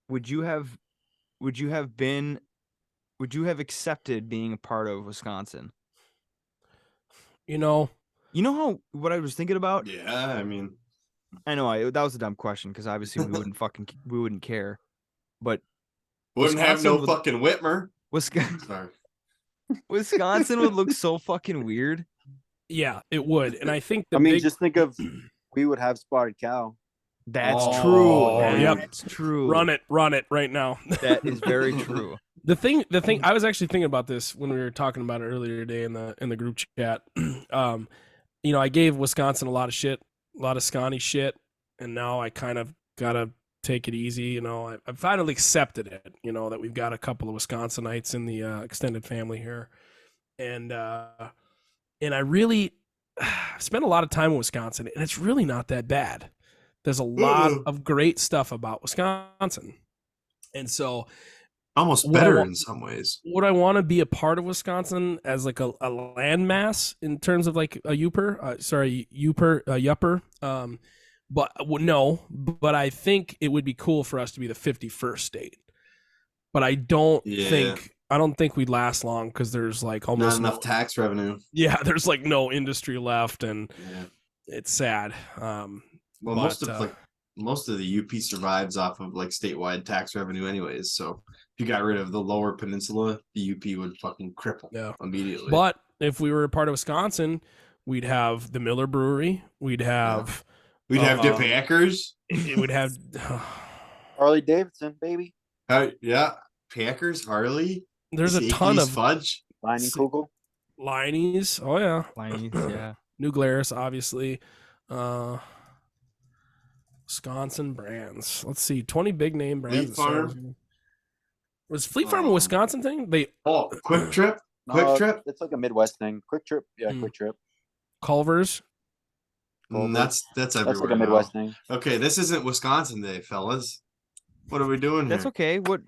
Speaker 1: Would you have accepted being a part of Wisconsin?
Speaker 2: You know,
Speaker 1: what I was thinking about?
Speaker 4: Yeah, I mean,
Speaker 1: I know that was a dumb question because obviously we wouldn't care, but
Speaker 4: wouldn't have no
Speaker 1: Wisconsin would-
Speaker 4: fucking Whitmer.
Speaker 1: Sorry. Wisconsin would look so fucking weird.
Speaker 2: yeah, it would. And I think
Speaker 3: just think of we would have spotted cow.
Speaker 1: That's
Speaker 2: Oh,
Speaker 1: true.
Speaker 2: yep.
Speaker 1: That's true.
Speaker 2: Run it right now.
Speaker 1: That is very true.
Speaker 2: The thing I was actually thinking about this when we were talking about it earlier today in the group chat. I gave Wisconsin a lot of shit, a lot of Scotty shit, and now I kind of gotta take it easy. I finally accepted it. That we've got a couple of Wisconsinites in the extended family here, and I really spent a lot of time in Wisconsin, and it's really not that bad. There's a lot of great stuff about Wisconsin, and so.
Speaker 4: Almost better in some ways.
Speaker 2: Would I want to be a part of Wisconsin as like a landmass in terms of like a Yupper? No. But I think it would be cool for us to be the 51st state. But I don't think we'd last long because there's like almost
Speaker 4: not enough tax revenue.
Speaker 2: Yeah, there's like no industry left, and it's sad.
Speaker 4: Most of the UP survives off of like statewide tax revenue anyways. So if you got rid of the lower peninsula, the UP would fucking cripple immediately.
Speaker 2: But if we were a part of Wisconsin, we'd have the Miller Brewery. We'd have
Speaker 4: the Packers.
Speaker 2: It would have
Speaker 3: Harley Davidson, baby.
Speaker 4: Packers, Harley.
Speaker 2: There's a ton of
Speaker 4: fudge.
Speaker 3: Lining Kugel.
Speaker 2: Liney's. Oh yeah.
Speaker 1: Liney's, yeah.
Speaker 2: New Glarus, obviously. Wisconsin brands. Let's see. 20 big name brands.
Speaker 4: Fleet Farm.
Speaker 2: Was Fleet Farm a Wisconsin thing?
Speaker 4: Quick Trip. Quick Trip.
Speaker 3: It's like a Midwest thing. Quick Trip. Yeah, Quick Trip.
Speaker 2: Culver's.
Speaker 4: That's everywhere.
Speaker 3: That's like a Midwest thing.
Speaker 4: Okay, this isn't Wisconsin Day, fellas. What are we doing here?
Speaker 1: That's okay. We're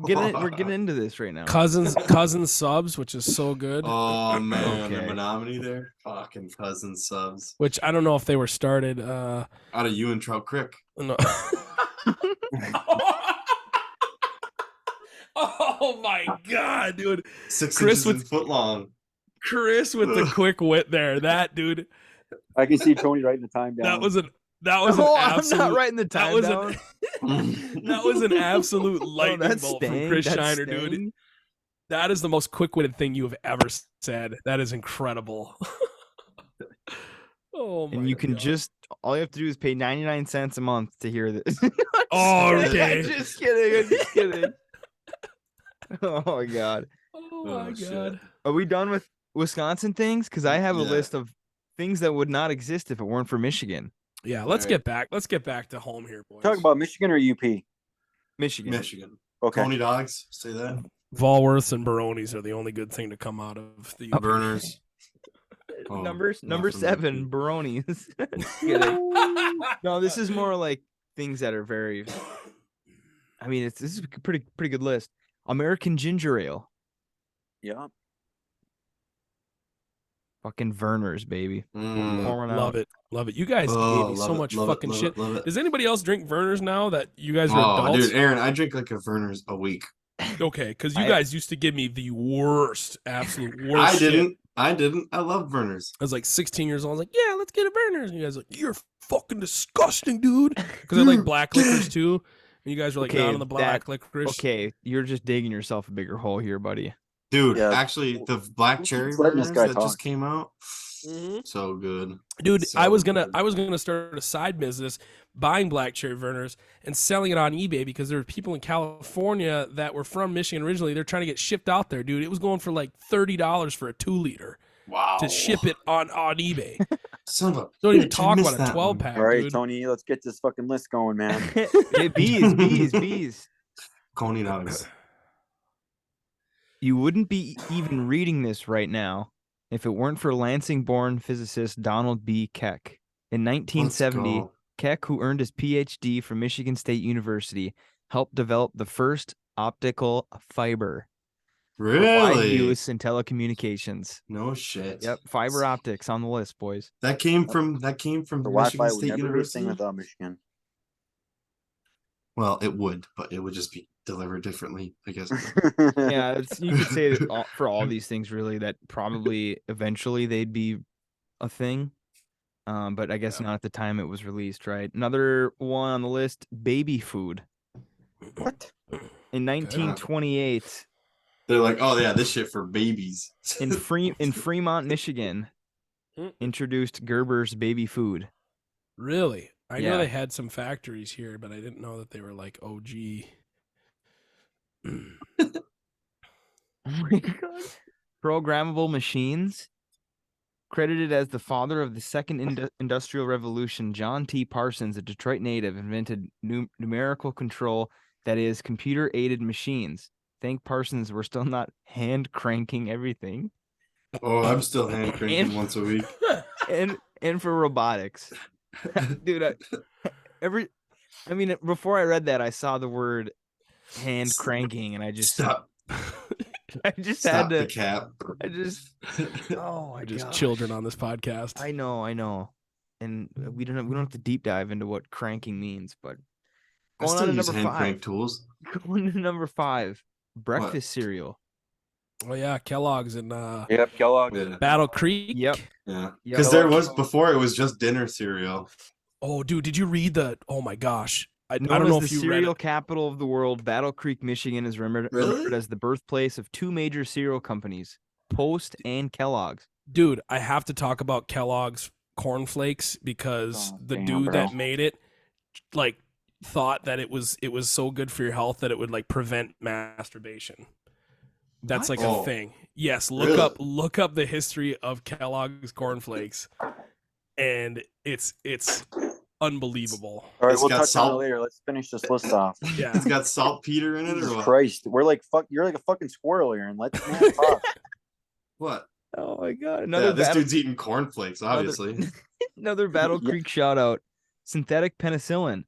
Speaker 1: getting into this right now.
Speaker 2: Cousin Subs, which is so good.
Speaker 4: Oh man,
Speaker 1: Okay.
Speaker 4: the Menominee there. Fucking Cousin Subs.
Speaker 2: Which I don't know if they were started
Speaker 4: Out of Ewan Trout Creek.
Speaker 2: No. Oh my god, dude.
Speaker 4: 6
Speaker 2: Chris
Speaker 4: inches and foot long.
Speaker 2: Chris with the quick wit there. That dude.
Speaker 3: I can see Tony writing the time down.
Speaker 2: That was an
Speaker 1: I'm not writing the time down.
Speaker 2: That was an absolute lightning
Speaker 1: that's
Speaker 2: bolt
Speaker 1: staying,
Speaker 2: from Chris
Speaker 1: that's
Speaker 2: Shiner,
Speaker 1: staying.
Speaker 2: dude. That is the most quick-witted thing you have ever said. That is incredible. Oh my
Speaker 1: And you can
Speaker 2: God.
Speaker 1: all you have to do is pay 99 cents a month to hear this.
Speaker 2: Oh, okay.
Speaker 1: I'm just kidding. Oh my god.
Speaker 2: Oh my
Speaker 4: shit.
Speaker 2: God.
Speaker 1: Are we done with Wisconsin things? Because I have a
Speaker 4: Yeah.
Speaker 1: list of things that would not exist if it weren't for Michigan.
Speaker 2: Yeah, let's
Speaker 4: Alright.
Speaker 2: get back. Let's get back to home here, boys.
Speaker 3: Talk about Michigan or UP?
Speaker 1: Michigan.
Speaker 3: Okay.
Speaker 4: Coney dogs. Say that.
Speaker 2: Volworths and Baronis are the only good thing to come out of the
Speaker 4: Burners. Oh,
Speaker 1: Number
Speaker 4: not from
Speaker 1: 7,
Speaker 4: UP.
Speaker 1: Baronis. Just kidding. No, this is more like things that are very. I mean, this is a pretty good list. American ginger ale,
Speaker 3: Yeah.
Speaker 1: fucking Verner's, baby. Pouring
Speaker 2: Love
Speaker 1: out.
Speaker 2: it. Love it. You guys
Speaker 4: Oh,
Speaker 2: gave me
Speaker 4: love
Speaker 2: so
Speaker 4: it,
Speaker 2: much
Speaker 4: love it,
Speaker 2: fucking
Speaker 4: love
Speaker 2: shit.
Speaker 4: it, love it.
Speaker 2: Does anybody else drink Verners now that you guys are
Speaker 4: Oh,
Speaker 2: adults?
Speaker 4: dude, Aaron, I drink like a Verner's a week.
Speaker 2: Okay, because you
Speaker 1: I-
Speaker 2: guys used to give me the worst, absolute worst.
Speaker 4: I
Speaker 2: shit.
Speaker 4: didn't. I love Verner's.
Speaker 2: I was like 16 years old. I was like, yeah, let's get a Verners. And you guys were like, you're fucking disgusting, dude. Because I like black licorice too. And you guys were like,
Speaker 1: Okay,
Speaker 2: not on the black licorice.
Speaker 1: Okay, you're just digging yourself a bigger hole here, buddy.
Speaker 4: Dude,
Speaker 3: Yeah.
Speaker 4: actually, the black cherry
Speaker 3: letting this
Speaker 4: Verner's
Speaker 3: guy
Speaker 4: that
Speaker 3: talk.
Speaker 4: just came out,
Speaker 2: Mhm.
Speaker 4: so good.
Speaker 2: Dude,
Speaker 4: So
Speaker 2: I was gonna
Speaker 4: good.
Speaker 2: start a side business buying black cherry Verners and selling it on eBay because there were people in California that were from Michigan originally. They're trying to get shipped out there, dude. It was going for like $30 for a 2-liter
Speaker 4: Wow.
Speaker 2: to ship it on eBay.
Speaker 4: Son of a.
Speaker 2: Don't even
Speaker 4: bitch, I
Speaker 2: talk
Speaker 4: missed
Speaker 2: about a
Speaker 4: that
Speaker 2: 12
Speaker 4: one.
Speaker 2: pack,
Speaker 3: All right,
Speaker 2: dude.
Speaker 3: Tony, let's get this fucking list going, man.
Speaker 1: Hey, bees.
Speaker 4: Coney dogs.
Speaker 1: You wouldn't be even reading this right now if it weren't for Lansing-born physicist Donald B. Keck. In 1970,
Speaker 4: Let's go.
Speaker 1: Keck, who earned his PhD from Michigan State University, helped develop the first optical fiber. For wide
Speaker 4: Really?
Speaker 1: use in telecommunications.
Speaker 4: No shit.
Speaker 1: Yep, fiber optics on the list, boys.
Speaker 4: That came from
Speaker 3: The
Speaker 4: Michigan
Speaker 3: Wi-Fi would
Speaker 4: State
Speaker 3: never be a
Speaker 4: University.
Speaker 3: thing without Michigan.
Speaker 4: Well, it would, but it would just be delivered differently, I guess.
Speaker 1: Yeah, you could say that for all these things, really, that probably eventually they'd be a thing. But I guess not at the time it was released, right? Another one on the list, baby food.
Speaker 3: What?
Speaker 1: In 1928.
Speaker 4: They're like, oh yeah, this shit for babies.
Speaker 1: in Fremont, Michigan, introduced Gerber's baby food.
Speaker 2: Really? I
Speaker 1: Yeah.
Speaker 2: know they had some factories here, but I didn't know that they were like OG.
Speaker 1: Oh my God. Programmable machines. Credited as the father of the second industrial revolution, John T. Parsons, a Detroit native, invented numerical control, that is, computer-aided machines. Thank Parsons, we're still not hand cranking everything.
Speaker 4: Oh, I'm still hand cranking
Speaker 1: And-
Speaker 4: once a week.
Speaker 1: And for robotics. Dude, before I read that, I saw the word hand cranking, and I just
Speaker 4: Stop.
Speaker 1: I just
Speaker 4: Stop
Speaker 1: had
Speaker 4: the
Speaker 1: to.
Speaker 4: cap.
Speaker 1: I just. Oh my
Speaker 2: Just
Speaker 1: god.
Speaker 2: children on this podcast.
Speaker 1: I know, and we don't have to deep dive into what cranking means, but
Speaker 4: I
Speaker 1: going on
Speaker 4: still
Speaker 1: to
Speaker 4: use
Speaker 1: number
Speaker 4: hand crank
Speaker 1: 5.
Speaker 4: tools.
Speaker 1: Going to number 5, breakfast cereal.
Speaker 2: Oh yeah, Kellogg's and
Speaker 3: Yep, Kellogg.
Speaker 4: Yeah.
Speaker 2: Battle Creek.
Speaker 1: Yep.
Speaker 4: Yeah.
Speaker 1: Yep.
Speaker 4: Because there was before it was just dinner cereal.
Speaker 2: Oh, dude, did you read the? Oh my gosh, I
Speaker 1: Known
Speaker 2: don't know
Speaker 1: as
Speaker 2: if
Speaker 1: the
Speaker 2: you read
Speaker 1: cereal
Speaker 2: it.
Speaker 1: capital of the world, Battle Creek, Michigan is remembered
Speaker 4: Really?
Speaker 1: as the birthplace of 2 major cereal companies, Post and Kellogg's.
Speaker 2: Dude, I have to talk about Kellogg's cornflakes because the dude that made it, like, thought that it was so good for your health that it would like prevent masturbation. That's
Speaker 1: What?
Speaker 2: like
Speaker 4: Oh,
Speaker 2: a thing. Yes,
Speaker 4: really?
Speaker 2: look up the history of Kellogg's cornflakes, and it's unbelievable.
Speaker 3: All right,
Speaker 4: It's
Speaker 3: we'll
Speaker 4: got
Speaker 3: touch on
Speaker 4: salt.
Speaker 3: it later. Let's finish this list off.
Speaker 2: Yeah,
Speaker 4: It's got saltpeter in it or
Speaker 3: Jesus
Speaker 4: what?
Speaker 3: Christ, we're like fuck. You're like a fucking squirrel here, and let's man talk.
Speaker 4: What?
Speaker 1: Oh my god!
Speaker 4: Yeah, this dude's eating cornflakes, obviously.
Speaker 1: Another Battle
Speaker 3: Yeah.
Speaker 1: Creek shout out. Synthetic penicillin.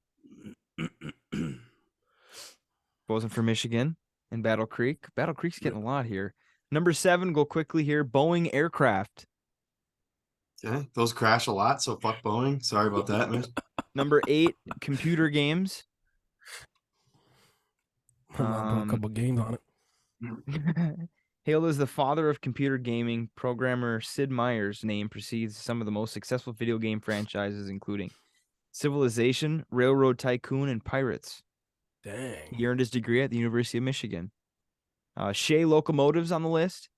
Speaker 1: Wasn't for Michigan and Battle Creek. Battle Creek's getting a lot here. Number 7, go quickly here. Boeing aircraft.
Speaker 4: Okay. Those crash a lot, so fuck Boeing. Sorry about that, man.
Speaker 1: Number 8, computer games.
Speaker 2: I'm gonna put a couple games on it.
Speaker 1: Hailed as the father of computer gaming, programmer Sid Meier's name precedes some of the most successful video game franchises, including Civilization, Railroad Tycoon, and Pirates.
Speaker 2: Dang.
Speaker 1: He earned his degree at the University of Michigan. Shea Locomotives on the list.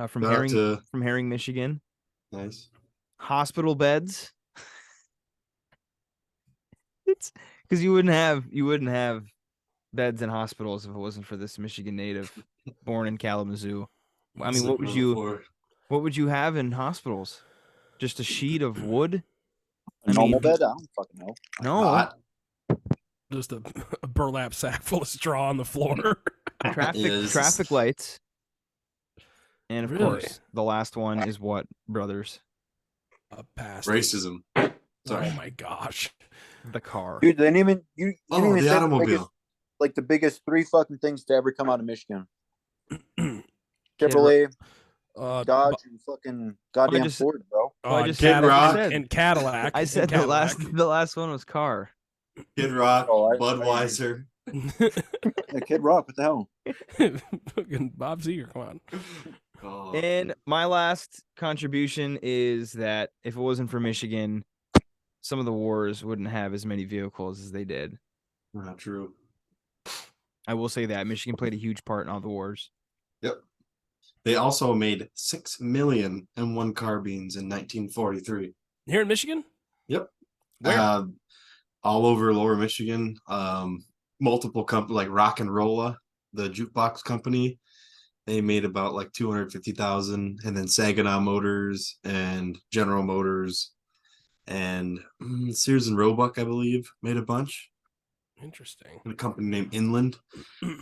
Speaker 1: From
Speaker 4: Shout out to-
Speaker 1: Herring, Michigan.
Speaker 4: Nice.
Speaker 1: Hospital beds. It's because you wouldn't have beds in hospitals if it wasn't for this Michigan native born in Kalamazoo. I mean, what would you have in hospitals? Just a sheet of wood?
Speaker 3: A normal bed? I don't fucking know.
Speaker 1: No.
Speaker 4: Hot.
Speaker 2: Just a burlap sack full of straw on the floor.
Speaker 1: Traffic lights. And of
Speaker 2: Really?
Speaker 1: course, the last one is what, brothers?
Speaker 2: A pass.
Speaker 4: Racism. Sorry.
Speaker 2: Oh my gosh.
Speaker 1: The car.
Speaker 3: Dude, they didn't even you
Speaker 4: Oh,
Speaker 3: didn't even
Speaker 4: the
Speaker 3: say
Speaker 4: automobile.
Speaker 3: the biggest 3 fucking things to ever come out of Michigan. Chevrolet, Dodge, and fucking goddamn
Speaker 1: just-
Speaker 3: Ford, bro.
Speaker 1: Well, I just said
Speaker 2: Cadillac
Speaker 1: what I said.
Speaker 2: and Cadillac.
Speaker 1: I said
Speaker 2: and
Speaker 1: the last one was car.
Speaker 4: Kid Rock,
Speaker 3: Oh, I-
Speaker 4: Budweiser.
Speaker 3: Yeah, Kid Rock, what the hell?
Speaker 2: Fucking Bob Seger, come on.
Speaker 4: Oh,
Speaker 1: And my last contribution is that if it wasn't for Michigan, some of the wars wouldn't have as many vehicles as they did.
Speaker 4: not true.
Speaker 1: I will say that Michigan played a huge part in all the wars.
Speaker 4: Yep. They also made 6 million M1 carbines in 1943.
Speaker 2: Here in Michigan?
Speaker 4: Yep.
Speaker 2: Where?
Speaker 4: All over Lower Michigan. Multiple companies like Rock and Rolla, the jukebox company. They made about like 250,000, and then Saginaw Motors and General Motors and Sears and Roebuck, I believe, made a bunch.
Speaker 2: Interesting.
Speaker 4: And a company named Inland,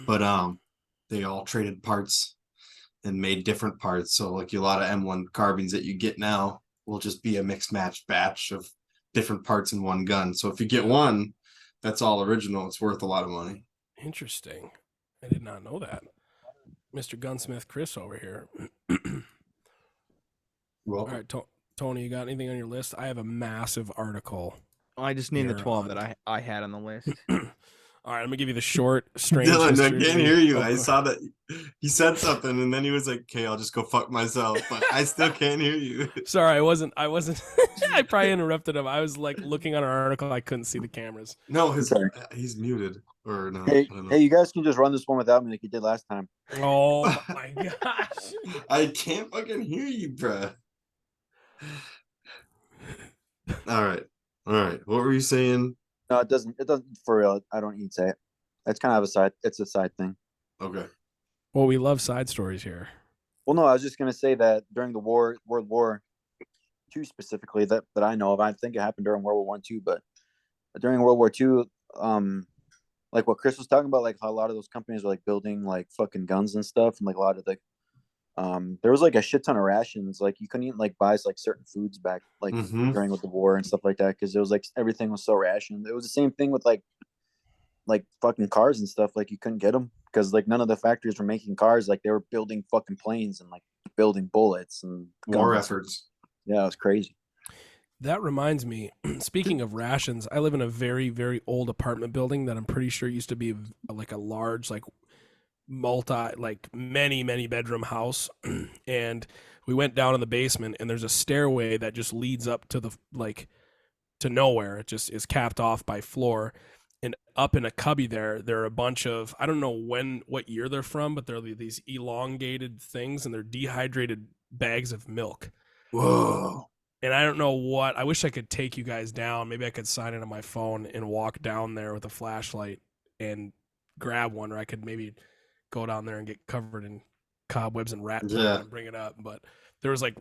Speaker 4: but they all traded parts and made different parts. So like a lot of M1 carbines that you get now will just be a mixed match batch of different parts in one gun. So if you get one that's all original, it's worth a lot of money.
Speaker 2: Interesting. I did not know that. Mr. Gunsmith Chris over here. All
Speaker 4: Welcome.
Speaker 2: right, Tony, you got anything on your list? I have a massive article.
Speaker 1: I just named the
Speaker 2: Here
Speaker 1: 12
Speaker 2: on-
Speaker 1: that I had on the list.
Speaker 2: All right, I'm gonna give you the short, strange
Speaker 4: Dylan, I
Speaker 2: history.
Speaker 4: can't hear you.
Speaker 2: of-
Speaker 4: I saw that he said something and then he was like, "Okay, I'll just go fuck myself," but I still can't hear you.
Speaker 2: Sorry, I wasn't. I probably interrupted him. I was like looking at our article. I couldn't see the cameras.
Speaker 4: No,
Speaker 3: Sorry.
Speaker 4: he's muted or no.
Speaker 3: Hey,
Speaker 4: I don't know.
Speaker 3: hey, you guys can just run this one without me like you did last time.
Speaker 2: Oh my gosh!
Speaker 4: I can't fucking hear you, bruh. All right. What were you saying?
Speaker 3: No, it doesn't. It doesn't for real. I don't need to say it. It's kind of a side. It's a side thing.
Speaker 4: Okay.
Speaker 2: Well, we love side stories here.
Speaker 3: Well, no, I was just gonna say that during the World War II specifically, that I know of, I think it happened during World War I too, but during World War II, like what Chris was talking about, like how a lot of those companies were like building like fucking guns and stuff, and like a lot of like, there was like a shit ton of rations. Like you couldn't even like buy like certain foods back like during with the war and stuff like that because it was like everything was so rationed. It was the same thing with like fucking cars and stuff. Like you couldn't get them because like none of the factories were making cars. Like they were building fucking planes and like building bullets and
Speaker 4: War
Speaker 3: guns.
Speaker 4: efforts.
Speaker 3: Yeah, it was crazy.
Speaker 2: That reminds me, speaking of rations, I live in a very, very old apartment building that I'm pretty sure used to be like a large, like many, many bedroom house. And we went down in the basement and there's a stairway that just leads up to to nowhere. It just is capped off by floor. And up in a cubby there are a bunch of, I don't know what year they're from, but they're these elongated things and they're dehydrated bags of milk.
Speaker 4: Whoa.
Speaker 2: And I don't know what. I wish I could take you guys down. Maybe I could sign it on my phone and walk down there with a flashlight and grab one, or I could maybe go down there and get covered in cobwebs and rat tail and bring it up. But there was like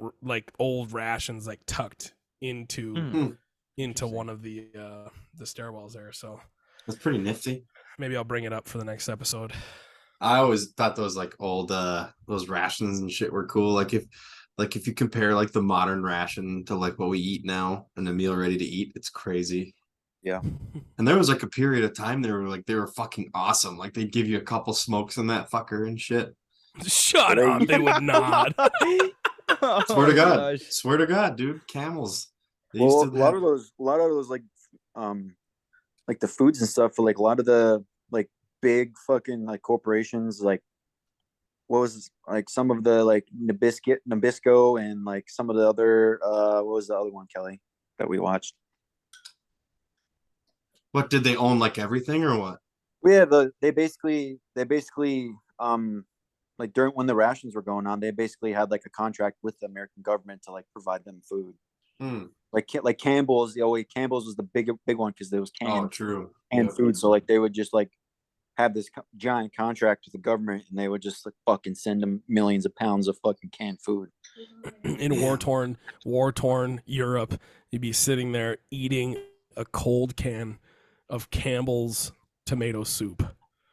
Speaker 2: old rations like tucked into one of the stairwells there. So
Speaker 4: That's pretty nifty.
Speaker 2: maybe I'll bring it up for the next episode.
Speaker 4: I always thought those like old those rations and shit were cool. Like if you compare like the modern ration to like what we eat now and a meal ready to eat, it's crazy.
Speaker 3: Yeah.
Speaker 4: And there was like a period of time they were fucking awesome. Like they'd give you a couple smokes in that fucker and shit.
Speaker 2: Shut up! They would not.
Speaker 4: Swear to God. Swear to God, dude. Camels.
Speaker 3: Well, a lot of those like the foods and stuff for like a lot of the like big fucking like corporations, like what was like some of the like Nabisco and like some of the other what was the other one, Kelly, that we watched?
Speaker 4: What, did they own like everything or what?
Speaker 3: Yeah, they basically like during when the rations were going on, they basically had like a contract with the American government to like provide them food. Like Campbell's, Campbell's was the big one because there was canned food. So like they would just like have this giant contract with the government, and they would just like fucking send them millions of pounds of fucking canned food.
Speaker 2: In war-torn Europe, you'd be sitting there eating a cold can of Campbell's tomato soup.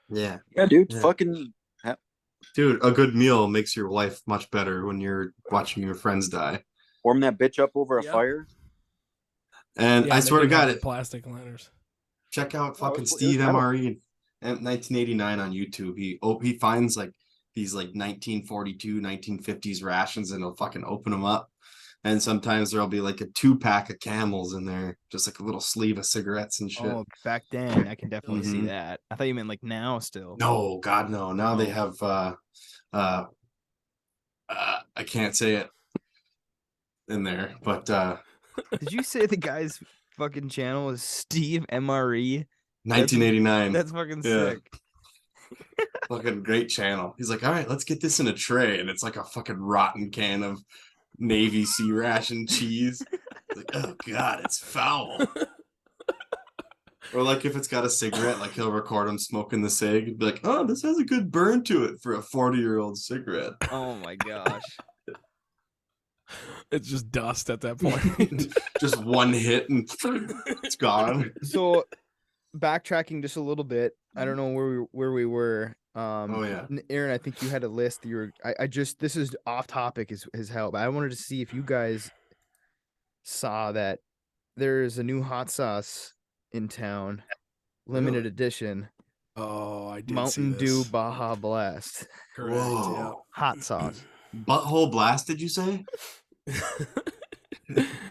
Speaker 4: Yeah,
Speaker 3: dude. Fucking
Speaker 4: dude, a good meal makes your life much better when you're watching your friends die.
Speaker 3: Warm that bitch up over a fire.
Speaker 4: And I swear to God,
Speaker 2: plastic liners.
Speaker 4: Check out fucking Steve MRE in 1989 on YouTube. He finds like these like 1942, 1950s rations, and he'll fucking open them up. And sometimes there'll be like a 2-pack of Camels in there, just like a little sleeve of cigarettes and shit.
Speaker 1: Oh, back then I can definitely see that. I thought you meant like now still.
Speaker 4: No, God, no. Now they have I can't say it in there, but
Speaker 1: did you say the guy's fucking channel is Steve MRE?
Speaker 4: 1989.
Speaker 1: That's fucking sick.
Speaker 4: Fucking great channel. He's like, all right, let's get this in a tray, and it's like a fucking rotten can of Navy Sea ration cheese. Like, oh God, it's foul. Or like if it's got a cigarette, like he'll record him smoking the cig and be like, oh, this has a good burn to it for a 40-year-old cigarette.
Speaker 1: Oh my gosh.
Speaker 2: It's just dust at that point.
Speaker 4: Just one hit and it's gone.
Speaker 1: So backtracking just a little bit, I don't know where we were. Aaron, I think you had a list. This is off topic as hell, but I wanted to see if you guys saw that there's a new hot sauce in town, limited edition.
Speaker 2: Oh, I did
Speaker 1: Mountain
Speaker 2: see
Speaker 1: Dew
Speaker 2: this.
Speaker 1: Baja Blast.
Speaker 2: Correct.
Speaker 4: Whoa.
Speaker 1: Hot sauce.
Speaker 4: Butthole blast, did you say?
Speaker 2: Yeah.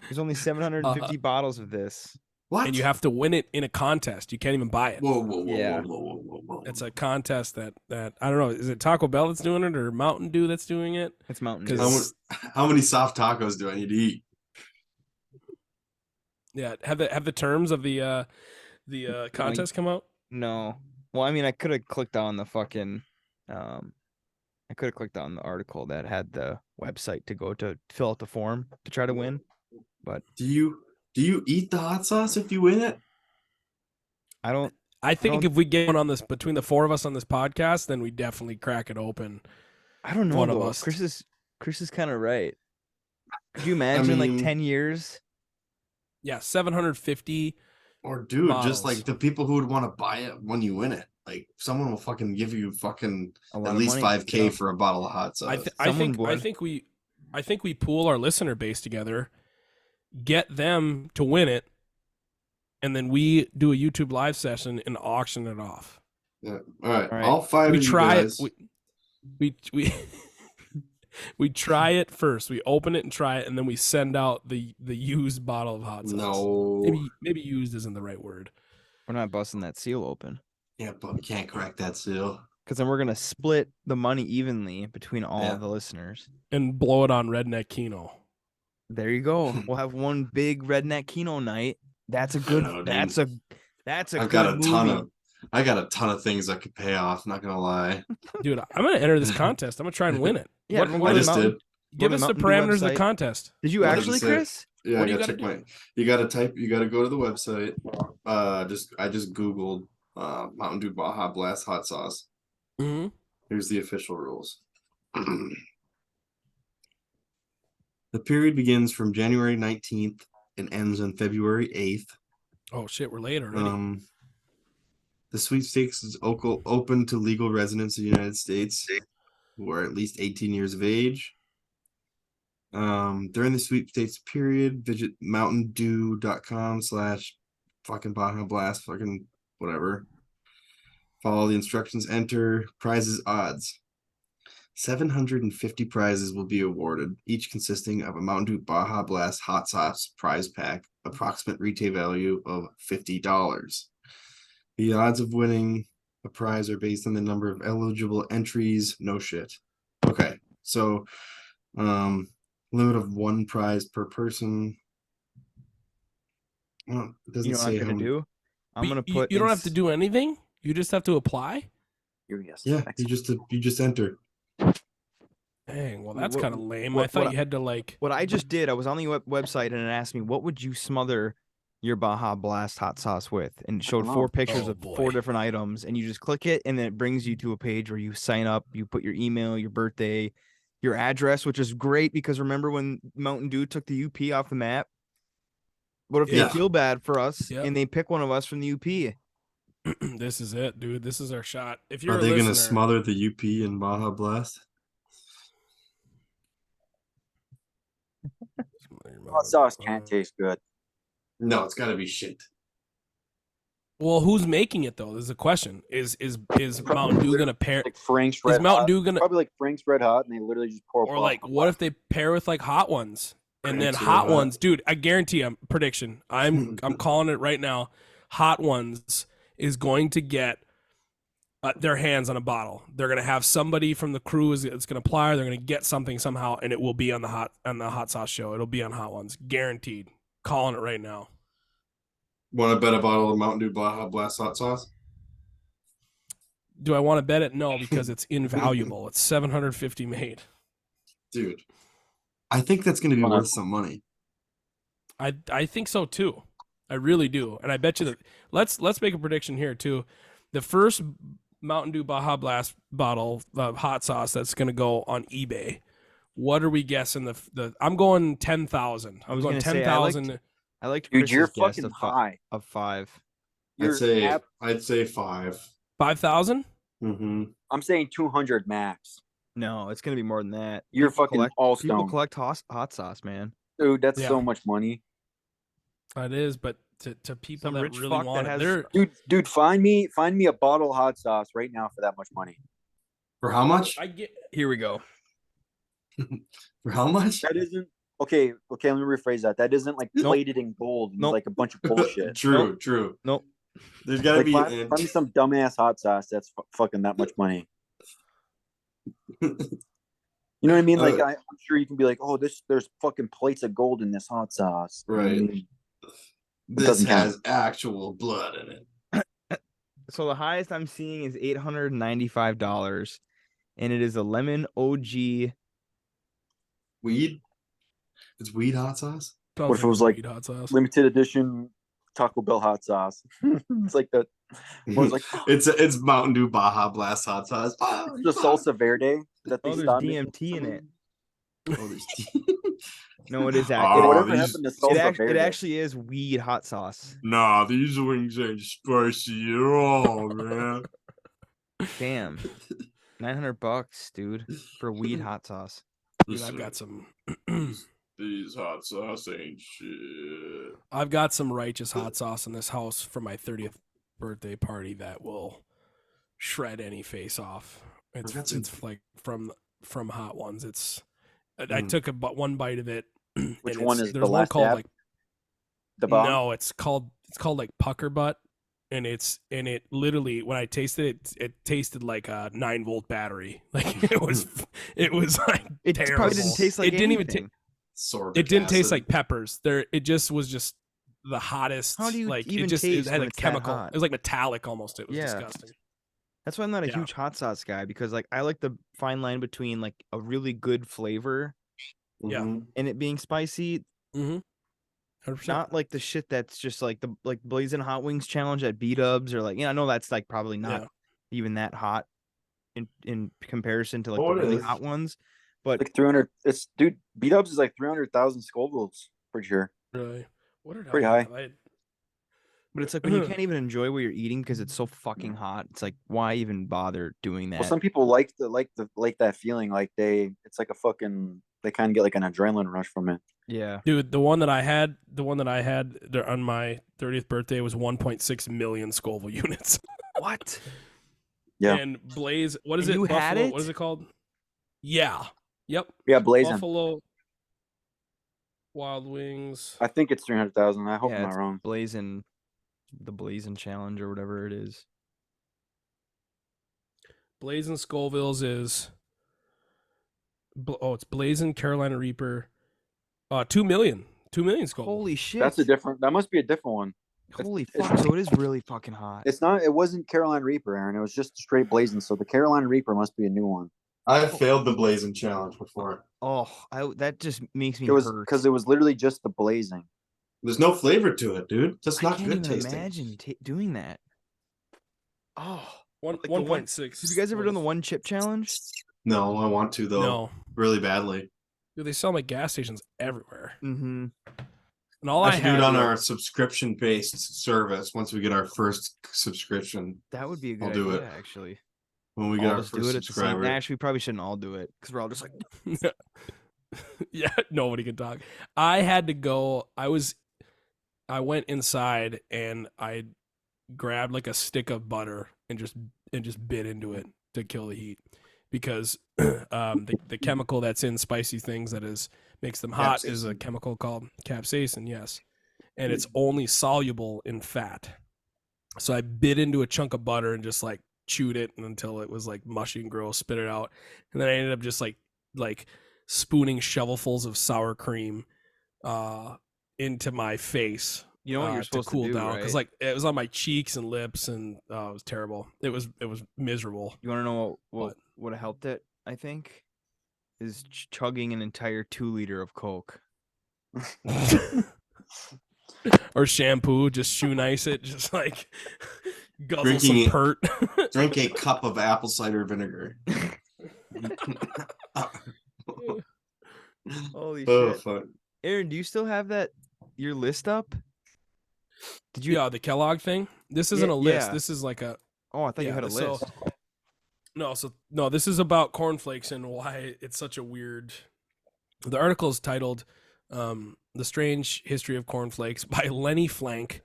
Speaker 1: There's only 750 bottles of this.
Speaker 4: What?
Speaker 2: And you have to win it in a contest. You can't even buy it.
Speaker 4: Whoa,
Speaker 1: Yeah.
Speaker 4: whoa.
Speaker 2: It's a contest that I don't know. Is it Taco Bell that's doing it or Mountain Dew that's doing it?
Speaker 1: It's Mountain
Speaker 2: 'Cause-
Speaker 1: Dew.
Speaker 4: How many soft tacos do I need to eat?
Speaker 2: Yeah, have the terms of the contest come out?
Speaker 1: No. Well, I mean, I could have clicked on the fucking, I could have clicked on the article that had the website to go to fill out the form to try to win. But
Speaker 4: Do you eat the hot sauce if you win it?
Speaker 1: I don't.
Speaker 2: I think
Speaker 1: don't-
Speaker 2: if we get one on this between the four of us on this podcast, then we definitely crack it open.
Speaker 1: I don't know.
Speaker 2: One of
Speaker 1: though.
Speaker 2: us.
Speaker 1: Chris is kind of right. Could you imagine
Speaker 4: mean-
Speaker 1: like 10 years?
Speaker 2: Yeah, 750.
Speaker 4: Or dude,
Speaker 2: Bottles.
Speaker 4: just like the people who would want to buy it when you win it. Like someone will fucking give you fucking
Speaker 1: A lot
Speaker 4: at
Speaker 1: of
Speaker 4: least
Speaker 1: money.
Speaker 4: 5K
Speaker 1: Yeah.
Speaker 4: for a bottle of hot sauce.
Speaker 2: I
Speaker 1: Someone would.
Speaker 2: think we pool our listener base together, get them to win it, and then we do a YouTube live session and auction it off.
Speaker 4: Yeah. All right.
Speaker 1: All right.
Speaker 4: All five
Speaker 2: We
Speaker 4: of you
Speaker 2: try it.
Speaker 4: guys.
Speaker 2: We we try it first. We open it and try it, and then we send out the used bottle of hot sauce.
Speaker 4: No.
Speaker 2: Maybe used isn't the right word.
Speaker 1: We're not busting that seal open
Speaker 4: Yeah, but we can't crack that seal.
Speaker 1: because then we're gonna split the money evenly between all
Speaker 4: Yeah.
Speaker 1: of the listeners.
Speaker 2: And blow it on Redneck Kino.
Speaker 1: There you go. We'll have one big redneck Kino night. That's a good.
Speaker 4: know, dude.
Speaker 1: that's a
Speaker 4: I
Speaker 1: good
Speaker 4: got a ton of things I could pay off, not gonna lie.
Speaker 2: Dude, I'm gonna enter this contest. I'm gonna try and win it.
Speaker 1: Yeah,
Speaker 2: What-
Speaker 1: everyone
Speaker 2: what
Speaker 4: I
Speaker 1: go to
Speaker 2: is-
Speaker 4: just
Speaker 1: Mountain-
Speaker 4: did.
Speaker 2: give
Speaker 1: to
Speaker 2: us the
Speaker 1: Mountain Dew
Speaker 2: parameters of the
Speaker 1: website.
Speaker 2: contest.
Speaker 1: Did you
Speaker 4: What does it
Speaker 1: actually,
Speaker 4: say?
Speaker 1: Chris?
Speaker 4: Yeah,
Speaker 2: What
Speaker 4: I
Speaker 2: do you
Speaker 4: gotta
Speaker 2: gotta
Speaker 4: check you gotta go to the website. I just Googled Mountain Dew Baja Blast hot sauce.
Speaker 2: Mhm.
Speaker 4: Here's the official rules. The period begins from January 19th and ends on February 8th.
Speaker 2: Oh shit, we're late already.
Speaker 4: The sweepstakes is open to legal residents of the United States who are at least 18 years of age. During the sweepstakes period, visit mountaindew.com/ fucking Baja Blast, fucking whatever. Follow the instructions, enter prizes, odds. 750 prizes will be awarded, each consisting of a Mountain Dew Baja Blast hot sauce prize pack, approximate retail value of $50. The odds of winning a prize are based on the number of eligible entries. No shit. Okay, so limit of one prize per person. Well, it doesn't
Speaker 1: You know what
Speaker 4: say
Speaker 1: I'm
Speaker 4: how
Speaker 1: gonna
Speaker 4: many.
Speaker 1: do? I'm
Speaker 2: But
Speaker 1: gonna
Speaker 2: you,
Speaker 1: put.
Speaker 2: you don't have to do anything. You just have to apply.
Speaker 3: Yes.
Speaker 4: Yeah, you just enter.
Speaker 2: Dang, well that's
Speaker 1: What-
Speaker 2: kind of lame. I
Speaker 1: what-
Speaker 2: thought
Speaker 1: what-
Speaker 2: you had to like.
Speaker 1: What I just did, I was on the website and it asked me, what would you smother your Baja Blast hot sauce with? And it showed
Speaker 3: Oh.
Speaker 1: 4 pictures
Speaker 2: Oh,
Speaker 1: of 4
Speaker 2: boy.
Speaker 1: different items. And you just click it and then it brings you to a page where you sign up, you put your email, your birthday, your address, which is great because remember when Mountain Dew took the UP off the map? What if
Speaker 4: Yeah.
Speaker 1: they feel bad for us
Speaker 2: Yep.
Speaker 1: and they pick one of us from the UP?
Speaker 2: This is it, dude. This is our shot. If you're
Speaker 4: Are
Speaker 2: a
Speaker 4: they
Speaker 2: listener,
Speaker 4: gonna smother the UP in Baja Blast?
Speaker 3: Hot sauce can't taste good.
Speaker 4: No, it's gotta be shit.
Speaker 2: Well, who's making it though? There's a question. Is Mountain Dew gonna pair?
Speaker 3: Like Frank's
Speaker 2: Is
Speaker 3: Red
Speaker 2: Mountain
Speaker 3: Hot.
Speaker 2: Dew gonna,
Speaker 3: Probably like Frank's Red Hot, and they literally just pour.
Speaker 2: or like, what if they pair with like Hot Ones, and then
Speaker 4: Frank's Red
Speaker 2: Hot
Speaker 4: Hot.
Speaker 2: Ones, dude? I guarantee you, prediction. I'm calling it right now. Hot Ones is going to get their hands on a bottle. They're gonna have somebody from the crew is gonna apply. They're gonna get something somehow, and it will be on the hot sauce show. It'll be on Hot Ones, guaranteed. Calling it right now.
Speaker 4: Want to bet a bottle of Mountain Dew Baja Blast hot sauce?
Speaker 2: Do I want to bet it? No, because it's invaluable. It's 750 made.
Speaker 4: Dude, I think that's gonna be
Speaker 3: Hold on.
Speaker 4: worth some money.
Speaker 2: I think so too. I really do. And I bet you that let's make a prediction here too. The first Mountain Dew Baja Blast bottle of hot sauce that's going to go on eBay. What are we guessing the I'm going 10,000. I'm
Speaker 1: was
Speaker 2: going
Speaker 1: gonna say,
Speaker 2: 10,000.
Speaker 1: I liked
Speaker 3: Dude,
Speaker 1: Chris's
Speaker 3: you're
Speaker 1: guess
Speaker 3: fucking
Speaker 1: of,
Speaker 3: high.
Speaker 1: of 5.
Speaker 3: You're
Speaker 4: I'd say 5.
Speaker 2: 5,000?
Speaker 4: Mm-hmm.
Speaker 3: I'm saying 200 max.
Speaker 1: No, it's gonna be more than that.
Speaker 3: You're
Speaker 1: People
Speaker 3: fucking
Speaker 1: collect-
Speaker 3: all
Speaker 1: People
Speaker 3: stone.
Speaker 1: collect hot sauce, man.
Speaker 3: Dude, that's
Speaker 2: Yeah.
Speaker 3: so much money.
Speaker 2: It is, but to people
Speaker 1: Some
Speaker 2: that
Speaker 1: rich
Speaker 2: really
Speaker 1: fuck
Speaker 2: want
Speaker 1: that
Speaker 2: it.
Speaker 1: has-
Speaker 2: They're
Speaker 3: Dude, find me a bottle of hot sauce right now for that much money.
Speaker 4: For how much?
Speaker 2: I get
Speaker 1: Here we go.
Speaker 4: For how much?
Speaker 3: That isn't okay. Okay, let me rephrase that. That isn't like
Speaker 1: Nope.
Speaker 3: plated in gold and
Speaker 1: Nope.
Speaker 3: like a bunch of bullshit.
Speaker 4: True,
Speaker 1: Nope.
Speaker 4: true.
Speaker 1: Nope.
Speaker 4: There's gotta
Speaker 3: Like
Speaker 4: be.
Speaker 3: find me some dumbass hot sauce that's fucking that much money. You know what I mean? Like I'm sure you can be like, oh, there's fucking plates of gold in this hot sauce. You know what I
Speaker 4: Right.
Speaker 3: mean?
Speaker 4: This
Speaker 3: doesn't count.
Speaker 4: has actual blood in it.
Speaker 1: So the highest I'm seeing is $895, and it is a lemon OG.
Speaker 4: Weed? It's weed hot sauce?
Speaker 2: sounds
Speaker 3: What if it was like
Speaker 2: weed hot sauce.
Speaker 3: limited edition Taco Bell hot sauce? It's like that. Well, it's like
Speaker 4: It's Mountain Dew Baja Blast hot sauce. Oh,
Speaker 3: the salsa verde that they
Speaker 1: Oh, there's
Speaker 3: stopped
Speaker 1: DMT in it.
Speaker 4: Oh, there's
Speaker 1: No, it is
Speaker 4: Oh,
Speaker 1: actually.
Speaker 3: Whatever
Speaker 4: these-
Speaker 3: happened to salsa
Speaker 1: It
Speaker 3: verde?
Speaker 1: actually is weed hot sauce.
Speaker 4: Nah, these wings ain't spicy at all, man.
Speaker 1: Damn. $900, dude, for weed hot sauce.
Speaker 2: Dude, I've got some.
Speaker 4: These hot sauce ain't shit.
Speaker 2: I've got some righteous hot sauce in this house for my 30th birthday party that will shred any face off.
Speaker 4: I've got some-
Speaker 2: It's like from Hot Ones. It's I
Speaker 4: Mm.
Speaker 2: took one bite of it.
Speaker 3: Which
Speaker 2: and
Speaker 3: one
Speaker 2: it's-
Speaker 3: is the
Speaker 2: there's one
Speaker 3: last
Speaker 2: called
Speaker 3: dab?
Speaker 2: like
Speaker 3: The bomb?
Speaker 2: no, it's called like Pucker Butt, and it literally when I tasted it, it tasted like a 9-volt battery. Like it was like
Speaker 1: It
Speaker 2: terrible.
Speaker 1: probably didn't taste like
Speaker 2: it didn't even
Speaker 1: anything.
Speaker 4: Sorbic
Speaker 2: it didn't taste
Speaker 4: acid.
Speaker 2: like peppers. It just was just the hottest.
Speaker 1: How do you
Speaker 2: like
Speaker 1: even
Speaker 2: it
Speaker 1: taste
Speaker 2: had
Speaker 1: when
Speaker 2: a
Speaker 1: it's that
Speaker 2: chemical.
Speaker 1: hot?
Speaker 2: It was like metallic almost. It was
Speaker 1: Yeah.
Speaker 2: disgusting.
Speaker 1: That's why I'm not a
Speaker 2: Yeah.
Speaker 1: huge hot sauce guy, because like I like the fine line between like a really good flavor
Speaker 2: Yeah.
Speaker 4: Mhm.
Speaker 1: and it being spicy,
Speaker 2: Mm-hmm. 100%.
Speaker 1: not like the shit that's just like the like Blazing Hot Wings challenge at B-Dubs, or like, I know that's like probably not
Speaker 2: Yeah.
Speaker 1: even that hot in comparison to like
Speaker 4: Oh,
Speaker 1: the
Speaker 4: it
Speaker 1: really
Speaker 4: is.
Speaker 1: hot ones. But
Speaker 3: Like 300. It's dude. B-Dubs is like 300,000 Scovilles. Pretty sure.
Speaker 2: Really. What did
Speaker 3: Pretty
Speaker 2: I
Speaker 3: high.
Speaker 2: have?
Speaker 1: but it's like when you can't even enjoy what you're eating because it's so fucking hot. It's like, why even bother doing that?
Speaker 3: Well, some people like that feeling. Like it's like a fucking. They kind of get like an adrenaline rush from it.
Speaker 1: Yeah.
Speaker 2: Dude, the one that I had there on my 30th birthday was 1.6 million Scoville units.
Speaker 1: What?
Speaker 3: Yeah.
Speaker 2: And Blaze, what is
Speaker 1: And
Speaker 2: it?
Speaker 1: you had
Speaker 2: Buffalo,
Speaker 1: it?
Speaker 2: What is it called? Yeah. Yep.
Speaker 3: Yeah, blazing.
Speaker 2: Buffalo Wild Wings.
Speaker 3: I think it's 300,000. I hope
Speaker 1: Yeah,
Speaker 3: I'm not
Speaker 1: it's
Speaker 3: wrong.
Speaker 1: the Blazing Challenge or whatever it is.
Speaker 2: Blazing Scovilles is it's Blazing Carolina Reaper. 2 million. 2 million Scoville.
Speaker 1: Holy shit.
Speaker 3: That must be a different one.
Speaker 1: Holy
Speaker 3: it's-
Speaker 1: fuck. So it is really fucking hot.
Speaker 3: It wasn't Carolina Reaper, Aaron. It was just straight blazing. So the Carolina Reaper must be a new one.
Speaker 4: I failed the blazing challenge before.
Speaker 1: Oh, that just makes me
Speaker 3: It was
Speaker 1: hurt.
Speaker 3: because it was literally just the blazing.
Speaker 4: There's no flavor to it, dude. Just
Speaker 1: I
Speaker 4: not
Speaker 1: can't
Speaker 4: good
Speaker 1: even
Speaker 4: tasting.
Speaker 1: imagine doing that. Oh,
Speaker 2: One,
Speaker 1: like the one-
Speaker 2: 1.6.
Speaker 1: have you guys ever done the one chip challenge?
Speaker 4: No, I want to though.
Speaker 2: No.
Speaker 4: Really badly.
Speaker 2: Dude, they sell them at gas stations everywhere.
Speaker 1: Mm-hmm.
Speaker 2: And all
Speaker 4: I
Speaker 2: I
Speaker 4: should do
Speaker 2: had
Speaker 4: it on our subscription-based service once we get our first subscription.
Speaker 1: That would be a good
Speaker 4: I'll do
Speaker 1: idea,
Speaker 4: it.
Speaker 1: actually.
Speaker 4: When we get
Speaker 1: All
Speaker 4: our
Speaker 1: of us do
Speaker 4: first
Speaker 1: it at the same.
Speaker 4: subscriber.
Speaker 1: Actually, we probably shouldn't all do it because we're all just like,
Speaker 2: yeah, nobody can talk. I had to go. I went inside and I grabbed like a stick of butter and just bit into it to kill the heat because the chemical that's in spicy things that makes them hot is a
Speaker 4: Capsaicin.
Speaker 2: chemical called capsaicin, yes, and it's only soluble in fat. So I bit into a chunk of butter and just like chewed it until it was like mushy and gross, spit it out, and then I ended up just like spooning shovelfuls of sour cream into my face.
Speaker 1: you know what you're supposed
Speaker 2: to cool
Speaker 1: to do,
Speaker 2: down
Speaker 1: right?
Speaker 2: because like it was on my cheeks and lips and it was terrible. It was miserable.
Speaker 1: You want to know what
Speaker 2: What?
Speaker 1: would have helped it? I think is chugging an entire 2-liter of Coke.
Speaker 2: Or shampoo, just shoe nice it, just like guzzle
Speaker 4: Drinking
Speaker 2: some
Speaker 4: it.
Speaker 2: pert.
Speaker 4: Drink a cup of apple cider vinegar.
Speaker 1: Holy
Speaker 4: Oh,
Speaker 1: shit!
Speaker 4: fuck.
Speaker 1: Aaron, do you still have your list up? Did you?
Speaker 2: Yeah, the Kellogg thing. This isn't
Speaker 1: Yeah,
Speaker 2: a list.
Speaker 1: yeah.
Speaker 2: This is like a
Speaker 1: Oh, I thought you
Speaker 2: yeah,
Speaker 1: had a
Speaker 2: so-
Speaker 1: list.
Speaker 2: no. This is about cornflakes and why it's such a weird. The article is titled The Strange History of Cornflakes by Lenny Flank,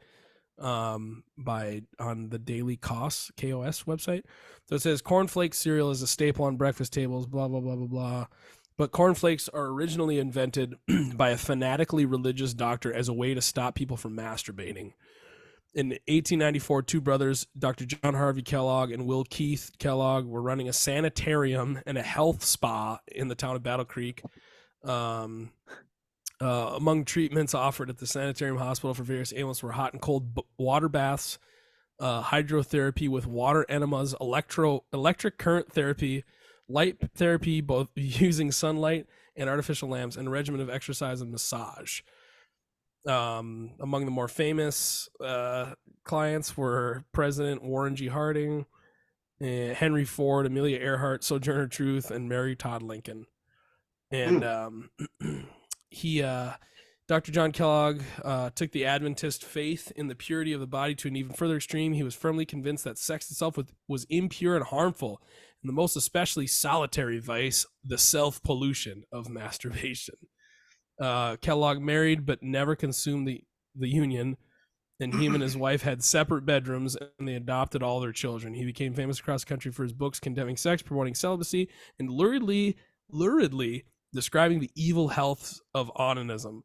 Speaker 2: on the Daily KOS website. So it says cornflake cereal is a staple on breakfast tables, blah blah blah blah blah. But cornflakes are originally invented by a fanatically religious doctor as a way to stop people from masturbating. In 1894, two brothers, Dr. John Harvey Kellogg and Will Keith Kellogg, were running a sanitarium and a health spa in the town of Battle Creek. Among treatments offered at the sanitarium hospital for various ailments were hot and cold water baths, hydrotherapy with water enemas, electric current therapy, light therapy, both using sunlight and artificial lamps, and a regimen of exercise and massage. Among the more famous clients were President Warren G. Harding, Henry Ford, Amelia Earhart, Sojourner Truth, and Mary Todd Lincoln. And Dr. John Kellogg took the Adventist faith in the purity of the body to an even further extreme. He was firmly convinced that sex itself was impure and harmful, and the most especially solitary vice, the self-pollution of masturbation. Kellogg married but never consumed the union, and he and his wife had separate bedrooms, and they adopted all their children. He became famous across the country for his books condemning sex, promoting celibacy, and luridly describing the evil health of onanism,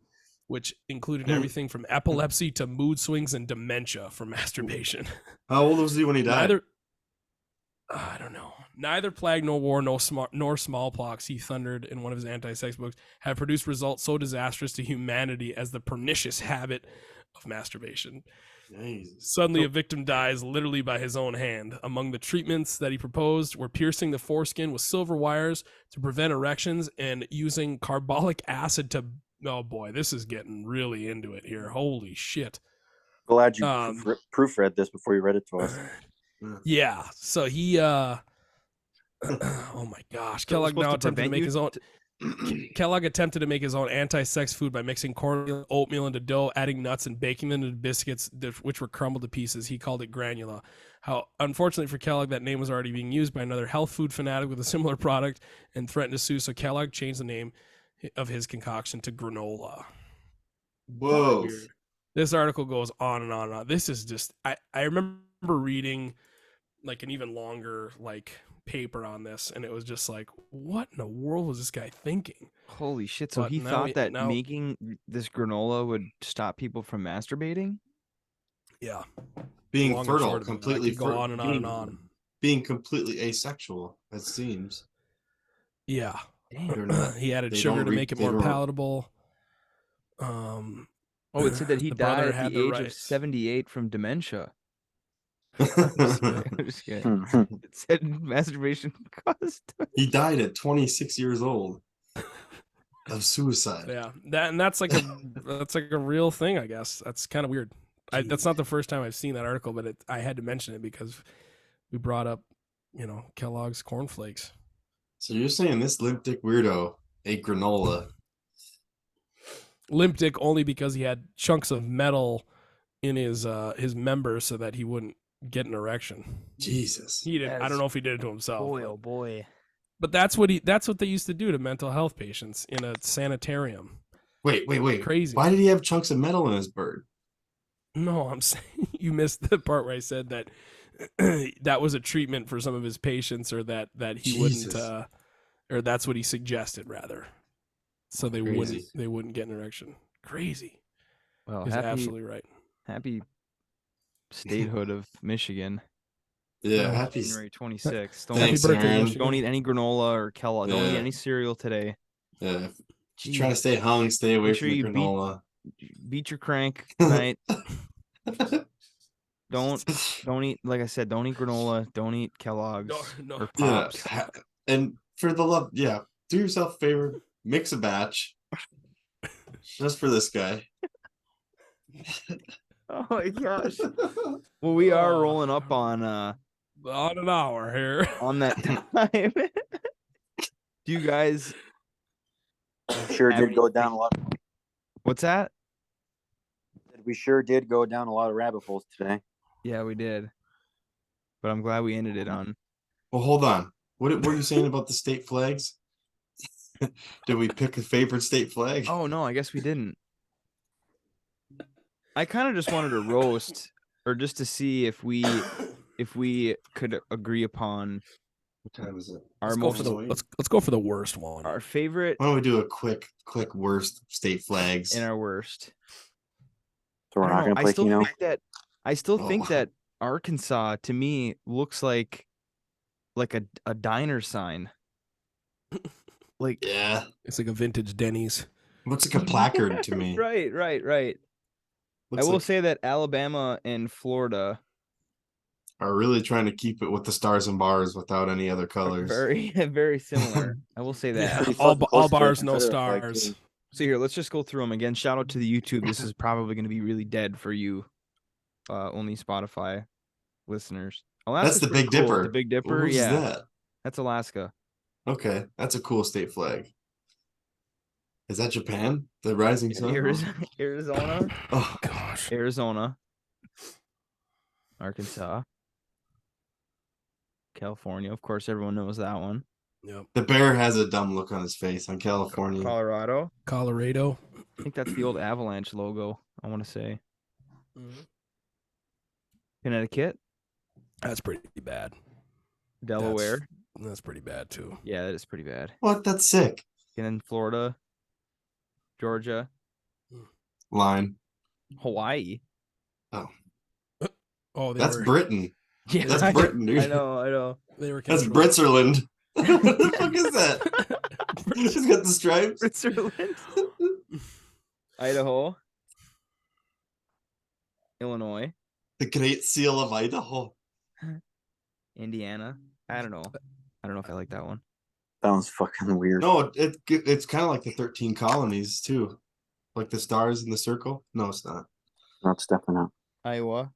Speaker 2: which included everything from epilepsy to mood swings and dementia from masturbation.
Speaker 4: How old was he when he died?
Speaker 2: I don't know. Neither plague, nor war, nor smallpox, he thundered in one of his anti-sex books, have produced results so disastrous to humanity as the pernicious habit of masturbation.
Speaker 4: Jesus.
Speaker 2: Suddenly, a victim dies literally by his own hand. Among the treatments that he proposed were piercing the foreskin with silver wires to prevent erections and using carbolic acid to... Oh boy, this is getting really into it here. Holy shit.
Speaker 3: Glad you proofread this before you read it to us.
Speaker 2: Yeah, so he... oh my gosh. Kellogg now attempted to make his own... Kellogg attempted to make his own anti-sex food by mixing cornmeal, oatmeal into dough, adding nuts, and baking them into biscuits, which were crumbled to pieces. He called it granula. Unfortunately for Kellogg, that name was already being used by another health food fanatic with a similar product and threatened to sue, so Kellogg changed the name of his concoction to granola.
Speaker 4: Whoa.
Speaker 2: This article goes on and on and on. This is just... I remember reading like an even longer paper on this, and it was just like, what in the world was this guy thinking?
Speaker 1: Holy shit. So he thought that making this granola would stop people from masturbating?
Speaker 2: Yeah.
Speaker 4: Being fertile, completely
Speaker 2: go on and on and on.
Speaker 4: Being completely asexual, it seems.
Speaker 2: Yeah.
Speaker 4: Not,
Speaker 2: he added sugar to make it more palatable.
Speaker 1: It said that he died at the age of 78 from dementia. I'm just kidding. It said masturbation caused.
Speaker 4: He died at 26 years old of suicide.
Speaker 2: Yeah, that's like a real thing, I guess. That's kind of weird. That's not the first time I've seen that article, but I had to mention it because we brought up, Kellogg's cornflakes.
Speaker 4: So you're saying this limp dick weirdo ate granola?
Speaker 2: Limp dick only because he had chunks of metal in his members so that he wouldn't get an erection.
Speaker 4: Jesus.
Speaker 2: He did. I don't know if he did it to himself.
Speaker 1: Boy, oh boy.
Speaker 2: But that's what they used to do to mental health patients in a sanitarium.
Speaker 4: Wait.
Speaker 2: Crazy.
Speaker 4: Why did he have chunks of metal in his bird?
Speaker 2: No, I'm saying you missed the part where I said that that was a treatment for some of his patients, or that he
Speaker 4: Jesus.
Speaker 2: wouldn't, or that's what he suggested rather. So they wouldn't get an erection. Crazy.
Speaker 1: Well,
Speaker 2: he's absolutely right.
Speaker 1: Happy statehood of Michigan.
Speaker 4: Yeah, happy
Speaker 1: January 26th.
Speaker 2: Happy birthday,
Speaker 1: Don't
Speaker 2: Michigan.
Speaker 1: eat any granola or Kellogg. Don't eat
Speaker 4: Yeah.
Speaker 1: any cereal today.
Speaker 4: Yeah. Just try to stay hung, stay away
Speaker 1: Make
Speaker 4: from
Speaker 1: sure
Speaker 4: the
Speaker 1: you
Speaker 4: granola.
Speaker 1: Beat your crank tonight. Don't eat, like I said, don't eat granola. Don't eat Kellogg's
Speaker 2: No.
Speaker 1: or Pops.
Speaker 4: Yeah. And for the love, do yourself a favor, mix a batch. Just for this guy.
Speaker 1: Oh my gosh. Well, we are rolling up on
Speaker 2: an hour here.
Speaker 1: On that time. Do you guys
Speaker 3: Sure did go down a lot.
Speaker 1: What's that?
Speaker 3: We sure did go down a lot of rabbit holes today.
Speaker 1: Yeah, we did. But I'm glad we ended it on.
Speaker 4: Well, hold on. What were you saying about the state flags? Did we pick a favorite state flag?
Speaker 1: Oh no, I guess we didn't. I kind of just wanted to roast, or just to see if we could agree upon
Speaker 4: What time is it?
Speaker 1: our
Speaker 2: Let's go for the
Speaker 1: most
Speaker 2: let's go for the worst one.
Speaker 1: our favorite
Speaker 4: Why don't we do a quick worst state flags?
Speaker 1: and our worst.
Speaker 3: So we're
Speaker 1: I
Speaker 3: not
Speaker 1: don't know.
Speaker 3: gonna play Keno.
Speaker 1: I still think
Speaker 4: Oh.
Speaker 1: that Arkansas to me looks like a diner sign. Like
Speaker 4: Yeah,
Speaker 2: It's like a vintage Denny's.
Speaker 4: looks like a placard to me.
Speaker 1: Right. I
Speaker 4: Looks
Speaker 1: will
Speaker 4: like
Speaker 1: say that Alabama and Florida
Speaker 4: are really trying to keep it with the stars and bars without any other
Speaker 1: are
Speaker 4: colors.
Speaker 1: very similar. I will say that.
Speaker 2: Yeah,
Speaker 3: Pretty
Speaker 2: all
Speaker 3: fucking close to
Speaker 2: bars,
Speaker 3: the
Speaker 2: no
Speaker 3: Confederate flag,
Speaker 2: stars.
Speaker 3: too.
Speaker 1: So here, let's just go through them again. Shout out to the YouTube. This is probably going to be really dead for you, only Spotify listeners.
Speaker 4: That's the Big Dipper.
Speaker 1: The Big Dipper,
Speaker 4: Who's
Speaker 1: yeah,
Speaker 4: that?
Speaker 1: that's Alaska.
Speaker 4: Okay, that's a cool state flag. Is that Japan? The rising sun?
Speaker 1: Arizona,
Speaker 4: Oh,
Speaker 2: Gosh.
Speaker 1: Arizona, Arkansas, California. Of course, everyone knows that one.
Speaker 2: Yep.
Speaker 4: the bear has a dumb look on his face on California.
Speaker 1: Colorado.
Speaker 2: Colorado.
Speaker 1: I think that's the old Avalanche logo. I want to say Connecticut,
Speaker 2: That's pretty bad.
Speaker 1: Delaware.
Speaker 2: That's pretty bad too.
Speaker 1: Yeah, that is pretty bad.
Speaker 4: What? That's sick.
Speaker 1: And then Florida, Georgia,
Speaker 4: Line.
Speaker 1: Hawaii.
Speaker 2: Oh,
Speaker 4: That's Britain.
Speaker 1: Yeah,
Speaker 4: That's Britain, dude.
Speaker 1: I know.
Speaker 2: They were
Speaker 4: That's
Speaker 2: controlled.
Speaker 4: Britzerland. What the fuck is that? She's got the stripes.
Speaker 1: Switzerland, Idaho, Illinois,
Speaker 4: The Great Seal of Idaho.
Speaker 1: Indiana. I don't know if I like that one.
Speaker 3: That one's fucking weird.
Speaker 4: No, it's kind of like the 13 colonies too, like the stars in the circle. No, it's not.
Speaker 3: Not stepping out.
Speaker 1: Iowa,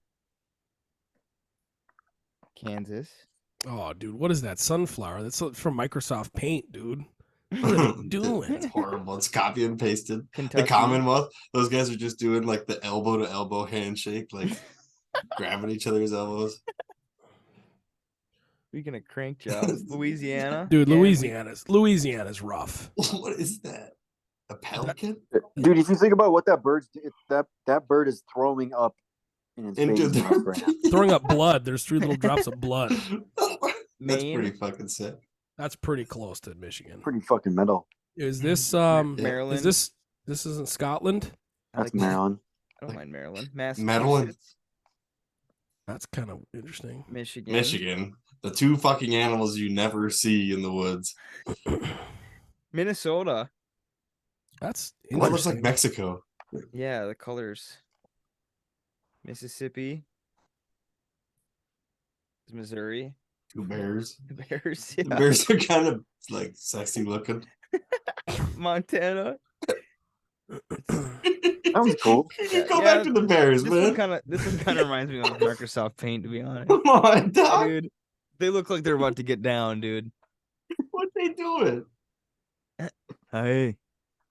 Speaker 1: Kansas.
Speaker 2: Oh, dude, what is that sunflower? That's from Microsoft Paint, dude. What are they doing?
Speaker 4: It's horrible. It's copy and pasted.
Speaker 1: Kentucky.
Speaker 4: The Commonwealth, those guys are just doing like the elbow to elbow handshake, like grabbing each other's elbows.
Speaker 1: Speaking of crank jobs, Louisiana.
Speaker 2: Dude,
Speaker 1: and
Speaker 2: Louisiana's rough.
Speaker 4: What is that? A pelican?
Speaker 3: Dude, if you think about what that bird's that bird is throwing up in its
Speaker 4: Into
Speaker 3: baby's mouth right now.
Speaker 2: Throwing up blood. There's 3 little drops of blood.
Speaker 4: That's
Speaker 1: Maine.
Speaker 4: pretty fucking sick.
Speaker 2: That's pretty close to Michigan.
Speaker 3: Pretty fucking metal.
Speaker 2: Is this
Speaker 1: Maryland.
Speaker 2: Is this isn't Scotland?
Speaker 1: I
Speaker 3: That's
Speaker 1: like
Speaker 3: Maryland.
Speaker 1: I don't mind Maryland. Massachusetts,
Speaker 4: Maryland.
Speaker 2: That's kind of interesting.
Speaker 1: Michigan,
Speaker 4: Michigan. The 2 fucking animals you never see in the woods.
Speaker 1: Minnesota.
Speaker 2: That's
Speaker 4: What looks like
Speaker 2: interesting.
Speaker 4: Mexico?
Speaker 1: Yeah, the colors. Mississippi. Missouri.
Speaker 4: 2 bears.
Speaker 1: The Bears.
Speaker 4: The
Speaker 1: Yeah.
Speaker 4: bears are kind of like sexy looking.
Speaker 1: Montana.
Speaker 3: That was cool.
Speaker 4: Go back to the bears,
Speaker 1: This
Speaker 4: man.
Speaker 1: one kind of reminds me of Microsoft Paint, to be honest.
Speaker 4: Come on, dog.
Speaker 1: Dude, they look like they're about to get down, dude.
Speaker 4: What they doing?
Speaker 1: Hey.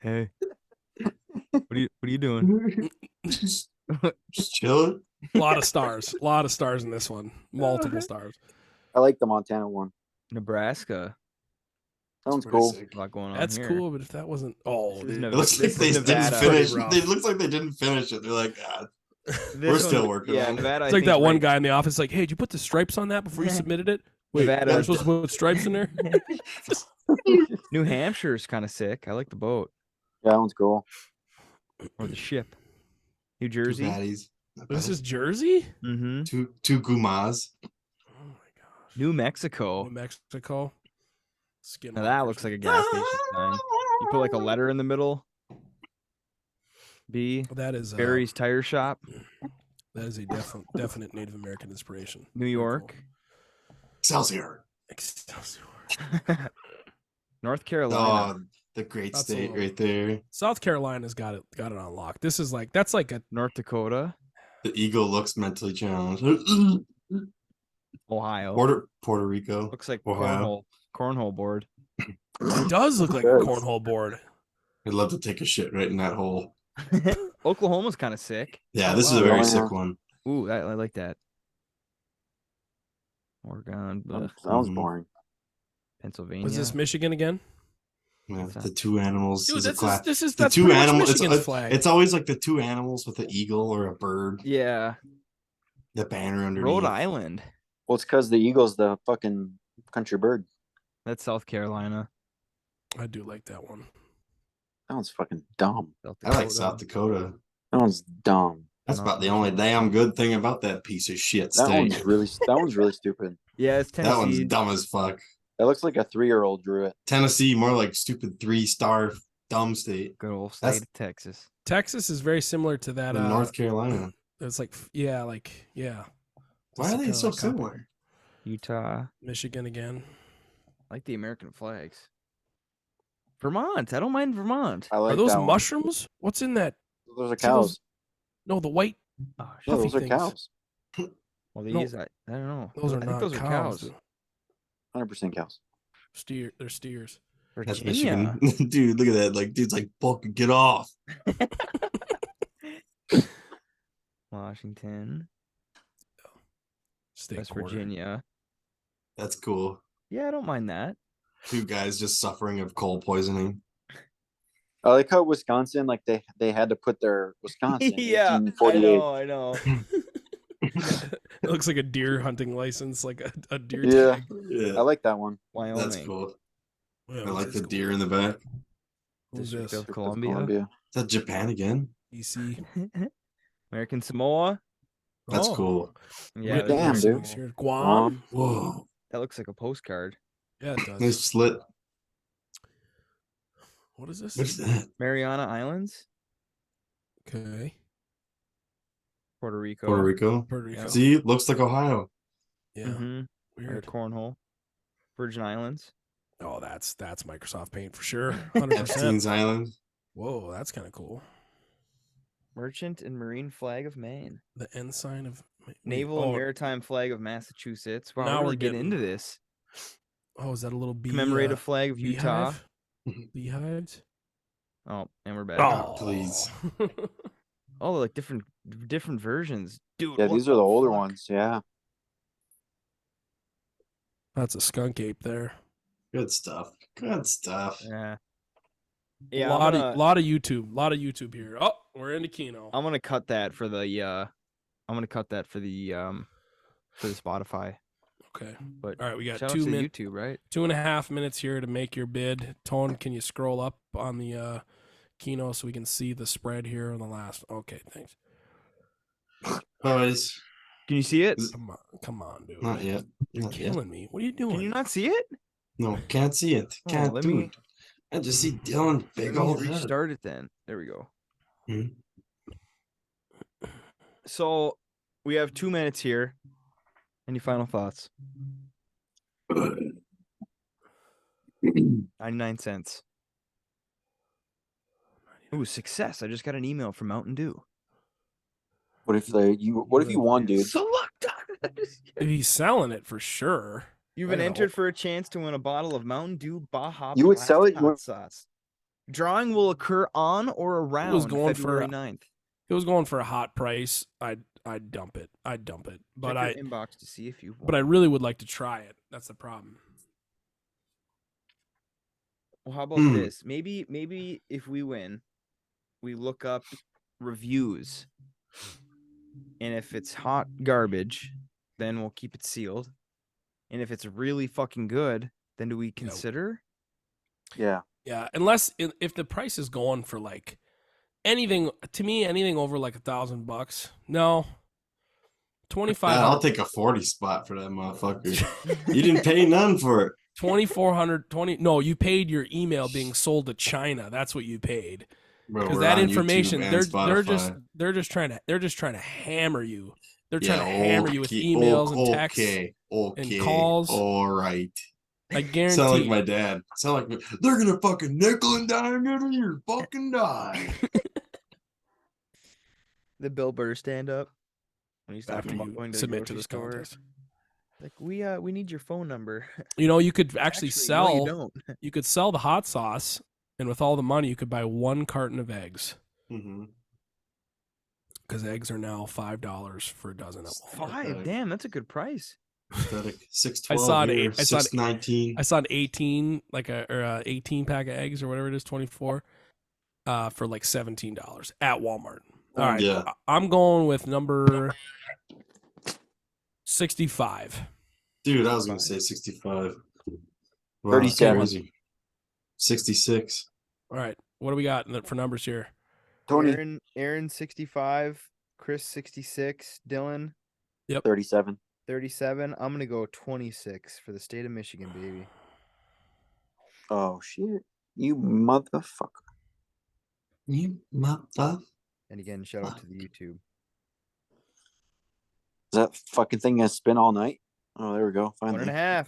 Speaker 1: What are you doing?
Speaker 4: just chilling.
Speaker 2: A lot of stars. A lot of stars in this one. Multiple stars.
Speaker 3: I like the Montana one.
Speaker 1: Nebraska.
Speaker 3: That one's
Speaker 4: pretty
Speaker 3: cool.
Speaker 4: sick.
Speaker 1: A lot going on
Speaker 2: That's
Speaker 1: here.
Speaker 2: cool, but if that wasn't
Speaker 1: This is
Speaker 2: dude.
Speaker 1: no-
Speaker 4: It looks like
Speaker 1: This
Speaker 4: they
Speaker 1: is
Speaker 4: didn't
Speaker 1: Nevada.
Speaker 4: finish.
Speaker 2: Pretty rough.
Speaker 4: It looks like they didn't finish it. They're like, ah,
Speaker 1: This
Speaker 4: We're still working
Speaker 1: Yeah,
Speaker 4: on it.
Speaker 1: Nevada.
Speaker 2: It's like that one guy in the office, like, hey, did you put the stripes on that before you submitted it? Wait,
Speaker 1: Nevada.
Speaker 2: you're supposed to put stripes in there?
Speaker 1: New Hampshire is kind of sick. I like the boat
Speaker 3: Yeah, that one's cool.
Speaker 1: or the ship. New
Speaker 4: two
Speaker 1: Jersey.
Speaker 4: baddies.
Speaker 2: This is Jersey?
Speaker 1: Mm-hmm.
Speaker 4: two gumas.
Speaker 2: Oh my gosh.
Speaker 1: New Mexico.
Speaker 2: New Mexico. Skin
Speaker 1: Now that looks like a gas station sign. You put like a letter in the middle. B.
Speaker 2: that is
Speaker 1: Barry's Tire Shop.
Speaker 2: that is a definite Native American inspiration.
Speaker 1: New
Speaker 2: Very
Speaker 1: York.
Speaker 4: Excelsior.
Speaker 2: cool. Excelsior.
Speaker 1: North Carolina.
Speaker 4: Oh, the great
Speaker 2: That's a
Speaker 4: state
Speaker 2: little-
Speaker 4: right there.
Speaker 2: South Carolina's got it on lock. This is like that's like a
Speaker 1: North Dakota.
Speaker 4: The eagle looks mentally challenged.
Speaker 1: Ohio.
Speaker 4: Puerto Rico.
Speaker 1: Looks like
Speaker 4: Ohio.
Speaker 1: cornhole board.
Speaker 2: it does look like a
Speaker 3: Good.
Speaker 2: cornhole board.
Speaker 4: I'd love to take a shit right in that hole.
Speaker 1: Oklahoma's kind of sick.
Speaker 4: Yeah,
Speaker 1: Oh,
Speaker 4: this is
Speaker 1: wow.
Speaker 4: a very
Speaker 3: Yeah.
Speaker 4: sick one.
Speaker 1: Ooh, I like that. Oregon,
Speaker 3: That was
Speaker 4: Mhm.
Speaker 3: boring.
Speaker 1: Pennsylvania.
Speaker 2: Was this Michigan again?
Speaker 4: Yeah,
Speaker 1: What's that?
Speaker 4: the two animals
Speaker 2: Dude,
Speaker 4: is a
Speaker 2: this
Speaker 4: class.
Speaker 2: is
Speaker 4: The
Speaker 2: that's
Speaker 4: two
Speaker 2: pretty much
Speaker 4: animals.
Speaker 2: Michigan's flag.
Speaker 4: It's always like the two animals with an eagle or a bird.
Speaker 1: Yeah.
Speaker 4: The banner underneath.
Speaker 1: Rhode Island.
Speaker 3: Well, it's because the eagle's the fucking country bird.
Speaker 1: That's South Carolina.
Speaker 2: I do like that one.
Speaker 3: That one's fucking dumb.
Speaker 4: I like South Dakota.
Speaker 3: That one's dumb.
Speaker 4: That's
Speaker 1: No,
Speaker 4: about the
Speaker 1: no,
Speaker 4: only
Speaker 1: no.
Speaker 4: damn good thing about that piece of shit
Speaker 3: That
Speaker 4: state.
Speaker 3: one's really stupid.
Speaker 1: Yeah, it's
Speaker 4: That one's
Speaker 1: Tennessee.
Speaker 4: dumb as fuck.
Speaker 3: That looks like a 3-year-old drew it.
Speaker 4: Tennessee, more like stupid 3-star dumb state.
Speaker 1: Good old
Speaker 4: That's-
Speaker 1: state of Texas.
Speaker 2: Texas is very similar to that.
Speaker 4: In North Carolina.
Speaker 2: It's like yeah.
Speaker 4: Why are they
Speaker 2: kinda
Speaker 4: so
Speaker 2: like copy.
Speaker 4: similar?
Speaker 1: Utah.
Speaker 2: Michigan again.
Speaker 1: I like the American flags. Vermont. I don't mind Vermont.
Speaker 3: I like
Speaker 2: Are those
Speaker 3: that one.
Speaker 2: mushrooms? What's in that?
Speaker 3: Those are
Speaker 2: See those-
Speaker 3: cows.
Speaker 2: No, the white.
Speaker 1: Oh,
Speaker 3: Yeah,
Speaker 2: puffy
Speaker 3: those are
Speaker 2: things.
Speaker 3: cows.
Speaker 1: well, they
Speaker 2: no.
Speaker 1: use that. I don't know.
Speaker 2: Those are
Speaker 1: I think
Speaker 2: not
Speaker 1: those are
Speaker 2: cows.
Speaker 1: cows.
Speaker 3: 100% cows.
Speaker 2: They're steers.
Speaker 4: That's
Speaker 1: Virginia.
Speaker 4: Michigan. Dude, look at that. Like, dude's like, fucking get off.
Speaker 1: Washington.
Speaker 2: State
Speaker 1: West
Speaker 2: quarter.
Speaker 1: Virginia.
Speaker 4: That's cool.
Speaker 1: Yeah, I don't mind that.
Speaker 4: Two guys just suffering of coal poisoning.
Speaker 3: I like how Wisconsin, like they had to put their Wisconsin.
Speaker 1: Yeah, I
Speaker 3: 1848.
Speaker 1: know.
Speaker 2: It looks like a deer hunting license, like a deer
Speaker 3: Yeah.
Speaker 2: tag.
Speaker 4: Yeah,
Speaker 3: I like that one.
Speaker 1: Wyoming.
Speaker 4: that's cool.
Speaker 2: Yeah,
Speaker 4: I like
Speaker 2: this
Speaker 4: the
Speaker 2: is cool.
Speaker 4: deer in the back.
Speaker 2: Who's
Speaker 1: District
Speaker 2: this?
Speaker 1: of Columbia.
Speaker 4: Is that Japan again?
Speaker 2: DC.
Speaker 1: American Samoa.
Speaker 4: That's
Speaker 2: Oh.
Speaker 4: cool.
Speaker 1: Yeah,
Speaker 2: Written
Speaker 3: Damn,
Speaker 2: in
Speaker 3: dude.
Speaker 2: English here. Guam.
Speaker 4: Whoa.
Speaker 1: that looks like a postcard.
Speaker 2: Yeah, it does.
Speaker 4: Nice slit.
Speaker 2: What is this?
Speaker 4: What's that?
Speaker 1: Mariana Islands.
Speaker 2: Okay.
Speaker 1: Puerto Rico.
Speaker 4: Puerto Rico.
Speaker 2: Puerto Rico.
Speaker 4: See, looks like Ohio.
Speaker 2: Yeah.
Speaker 1: Mm-hmm.
Speaker 2: Weird.
Speaker 1: Cornhole. Virgin Islands.
Speaker 2: Oh, that's Microsoft Paint for sure. 100%.
Speaker 4: Epstein's Island.
Speaker 2: Whoa, that's kind of cool.
Speaker 1: Merchant and Marine Flag of Maine.
Speaker 2: The ensign of
Speaker 1: Naval and Maritime Flag of Massachusetts. Wow,
Speaker 2: Now
Speaker 1: we're
Speaker 2: we're
Speaker 1: really getting
Speaker 2: getting-
Speaker 1: into this.
Speaker 2: Oh, is that a little bee?
Speaker 1: Commemorative Flag of Utah.
Speaker 2: beehive? Beehives.
Speaker 1: Oh, and we're back.
Speaker 2: Oh,
Speaker 4: please.
Speaker 1: Oh, like different versions, dude.
Speaker 3: Yeah,
Speaker 1: what
Speaker 3: these are the older
Speaker 1: fuck?
Speaker 3: ones. Yeah.
Speaker 2: That's a skunk ape there.
Speaker 4: Good stuff. Good stuff.
Speaker 1: Yeah.
Speaker 2: A
Speaker 1: Yeah,
Speaker 2: lot of YouTube here. Oh, we're into Keno.
Speaker 1: I'm gonna cut that for the for the Spotify.
Speaker 2: Okay.
Speaker 1: But
Speaker 2: All right, we got
Speaker 1: shout out
Speaker 2: 2
Speaker 1: to
Speaker 2: minutes.
Speaker 1: YouTube, right?
Speaker 2: 2.5 minutes here to make your bid. Tone, can you scroll up on the Keno so we can see the spread here on the last? Okay, thanks.
Speaker 4: Boys,
Speaker 1: Can you see it?
Speaker 2: Come on, dude.
Speaker 4: not yet.
Speaker 2: You're
Speaker 4: Not yet.
Speaker 2: killing me. What are you doing?
Speaker 1: Can you not see it?
Speaker 4: No, can't see it.
Speaker 1: Oh,
Speaker 4: Can't
Speaker 1: let
Speaker 4: do
Speaker 1: me-
Speaker 4: it. I just see Dylan big
Speaker 1: Let me
Speaker 4: old head.
Speaker 1: restart it then. There we go.
Speaker 4: Mhm.
Speaker 1: So we have 2 minutes here. Any final thoughts? 99 cents. Ooh, success. I just got an email from Mountain Dew.
Speaker 3: What if you won, dude?
Speaker 2: He's selling it for sure.
Speaker 1: You've
Speaker 2: I
Speaker 1: been
Speaker 2: know.
Speaker 1: entered for a chance to win a bottle of Mountain Dew Baja
Speaker 3: You would
Speaker 1: Blast
Speaker 3: sell it? You
Speaker 1: hot
Speaker 3: would-
Speaker 1: sauce. Drawing will occur on or around
Speaker 2: going for
Speaker 1: February
Speaker 2: a-
Speaker 1: 9th.
Speaker 2: It was going for a hot price. I'd dump it. But
Speaker 1: Check your inbox to see if you
Speaker 2: but I really would like to try it. That's the problem.
Speaker 1: Well, how about this? Maybe if we win, we look up reviews. And if it's hot garbage, then we'll keep it sealed. And if it's really fucking good, then do we consider?
Speaker 3: Yeah.
Speaker 2: Yeah, unless if the price is going for like anything over like $1,000. No. 2,500.
Speaker 4: I'll take a 40 spot for that motherfucker. You didn't pay none for it.
Speaker 2: 2,420. No, you paid your email being sold to China. That's what you paid.
Speaker 4: Bro,
Speaker 2: Because
Speaker 4: we're
Speaker 2: that
Speaker 4: on
Speaker 2: information,
Speaker 4: YouTube and
Speaker 2: they're just
Speaker 4: Spotify.
Speaker 2: trying to hammer you. They're
Speaker 4: Yeah,
Speaker 2: trying to hammer you with
Speaker 4: okay,
Speaker 2: emails and texts
Speaker 4: okay,
Speaker 2: and calls.
Speaker 4: All right.
Speaker 2: I guarantee.
Speaker 4: Sound like my dad. Sound like they're gonna fucking nickel and dime you to your fucking dime.
Speaker 1: The Bill Burr stand up when he's
Speaker 2: After
Speaker 1: talking about
Speaker 2: you
Speaker 1: going to the
Speaker 2: submit to
Speaker 1: grocery
Speaker 2: this
Speaker 1: store.
Speaker 2: contest.
Speaker 1: Like we need your phone number.
Speaker 2: You know, you could
Speaker 1: no,
Speaker 2: actually
Speaker 1: you
Speaker 2: sell.
Speaker 1: don't.
Speaker 2: You could sell the hot sauce, and with all the money, you could buy 1 carton of eggs.
Speaker 4: Mm-hmm.
Speaker 2: Because eggs are now $5 for a dozen.
Speaker 1: $5. Damn, that's a good price.
Speaker 4: Pathetic.
Speaker 2: I
Speaker 4: 612
Speaker 2: saw an
Speaker 4: here,
Speaker 2: eight- I saw an-
Speaker 4: 619.
Speaker 2: I saw an 18 or 18 pack of eggs or whatever it is, 24, for like $17 at Walmart. All right,
Speaker 4: Yeah.
Speaker 2: I'm going with number 65.
Speaker 4: Dude, I was gonna say 65. Wow,
Speaker 3: 37.
Speaker 4: crazy. 66.
Speaker 2: All right, what do we got for numbers here?
Speaker 3: Tony,
Speaker 1: Aaron 65, Chris 66, Dylan
Speaker 3: 37.
Speaker 1: 37. I'm gonna go 26 for the state of Michigan, baby.
Speaker 3: Oh shit! You motherfucker.
Speaker 4: You mother.
Speaker 1: And again, shout out to the YouTube.
Speaker 3: Is that fucking thing gonna spin all night? Oh, there we go. Finally.
Speaker 1: 1.5.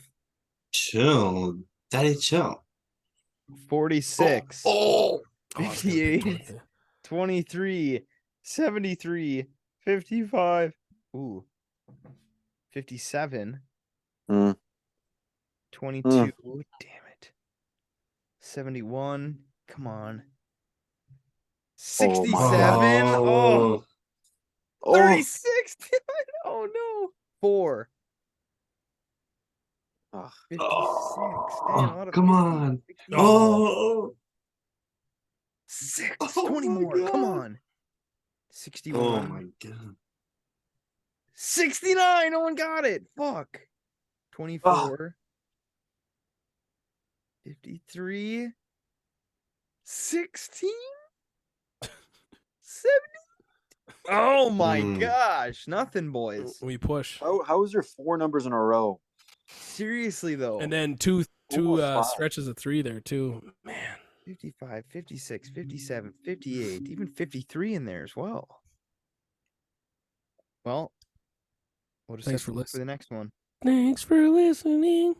Speaker 4: Chill. Daddy, chill.
Speaker 1: 46.
Speaker 4: Oh.
Speaker 1: 58. 23. 73. 55. Ooh. 57.
Speaker 3: Mm.
Speaker 1: 22. Damn it. 71. Come on. 67. Oh.
Speaker 3: Oh.
Speaker 1: 36. Oh no. 4.
Speaker 3: Ugh.
Speaker 1: 56.
Speaker 4: Oh,
Speaker 1: Damn, a lot of
Speaker 4: come
Speaker 1: 50s.
Speaker 4: on.
Speaker 1: 60s.
Speaker 4: Oh.
Speaker 1: 6.
Speaker 4: Oh
Speaker 1: 20
Speaker 4: my
Speaker 1: more. Come
Speaker 4: God.
Speaker 1: on. 61.
Speaker 4: Oh my god.
Speaker 1: 69. No one got it. Fuck. 24. 53. 16. 70. Oh my gosh. Nothing, boys.
Speaker 2: We push,
Speaker 3: How is there 4 numbers in a row?
Speaker 1: Seriously, though.
Speaker 2: and then two
Speaker 3: Almost 5.
Speaker 2: stretches of 3 there too. Man,
Speaker 1: 55, 56, 57, 58, even 53 in there as well. Well, we'll just
Speaker 2: Thanks
Speaker 1: have
Speaker 2: for
Speaker 1: to look for the
Speaker 2: listening.
Speaker 1: next one.
Speaker 2: thanks for listening.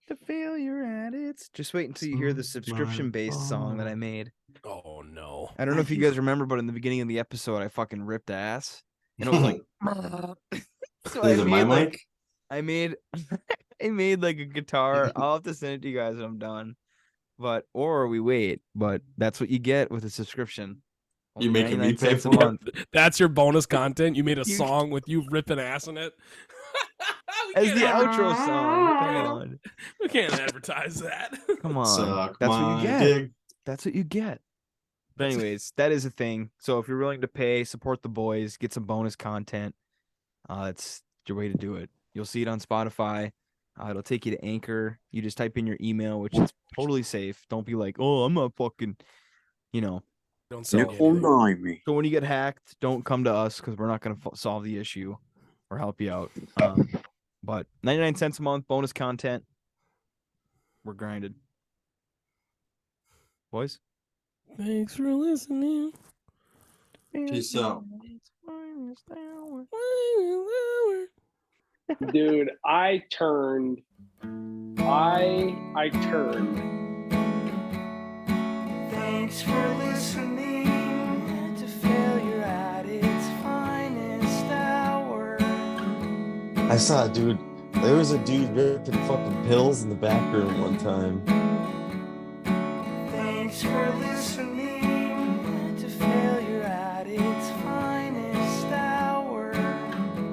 Speaker 1: The failure at its. Just wait until you hear the subscription-based song that I made.
Speaker 2: Oh no.
Speaker 1: I don't know if you guys remember, but in the beginning of the episode, I fucking ripped ass, and it was like. So
Speaker 4: Is it my mic?
Speaker 1: I made I made like a guitar. I'll have to send it to you guys when I'm done. Or we wait. But that's what you get with a subscription.
Speaker 4: You
Speaker 1: Only
Speaker 4: making me
Speaker 1: 99
Speaker 4: pay
Speaker 1: cents
Speaker 4: for
Speaker 1: a
Speaker 4: that?
Speaker 1: month.
Speaker 2: That's your bonus content. You made a
Speaker 1: You-
Speaker 2: song with you ripping ass in it. We
Speaker 1: As
Speaker 2: can't
Speaker 1: the
Speaker 2: adver-
Speaker 1: outro song. Come on.
Speaker 2: We can't advertise that.
Speaker 1: Come on.
Speaker 4: Suck
Speaker 1: That's what
Speaker 4: my
Speaker 1: you get.
Speaker 4: dick.
Speaker 1: That's what you get. But anyways, that is a thing. So if you're willing to pay, support the boys, get some bonus content, it's your way to do it. You'll see it on Spotify. It'll take you to Anchor. You just type in your email, which is totally safe. Don't be like, oh, I'm not fucking,
Speaker 2: Don't sell me
Speaker 3: Nickel
Speaker 2: anything.
Speaker 3: dime me.
Speaker 1: So when you get hacked, don't come to us because we're not going to solve the issue or help you out. But 99 cents a month, bonus content. We're grinded. Boys?
Speaker 2: Thanks for listening.
Speaker 4: Peace out.
Speaker 5: Dude, I turned.
Speaker 6: Thanks for listening to failure at its finest hour.
Speaker 7: I saw a dude. There was a dude ripping fucking pills in the back room one time.
Speaker 6: Thanks for listening to failure at its finest hour.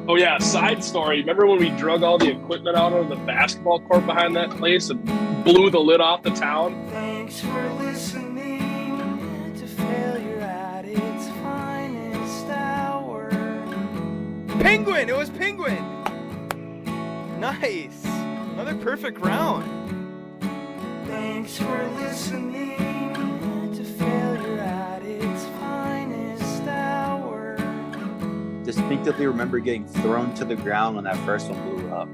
Speaker 5: Oh yeah, side story. Remember when we drug all the equipment out of the basketball court behind that place and blew the lid off the town?
Speaker 6: Thanks for listening to failure at its finest hour.
Speaker 1: Penguin! It was Penguin! Nice! Another perfect round.
Speaker 6: Thanks for listening to failure at its finest hour.
Speaker 3: Distinctively remember getting thrown to the ground when that first one blew up.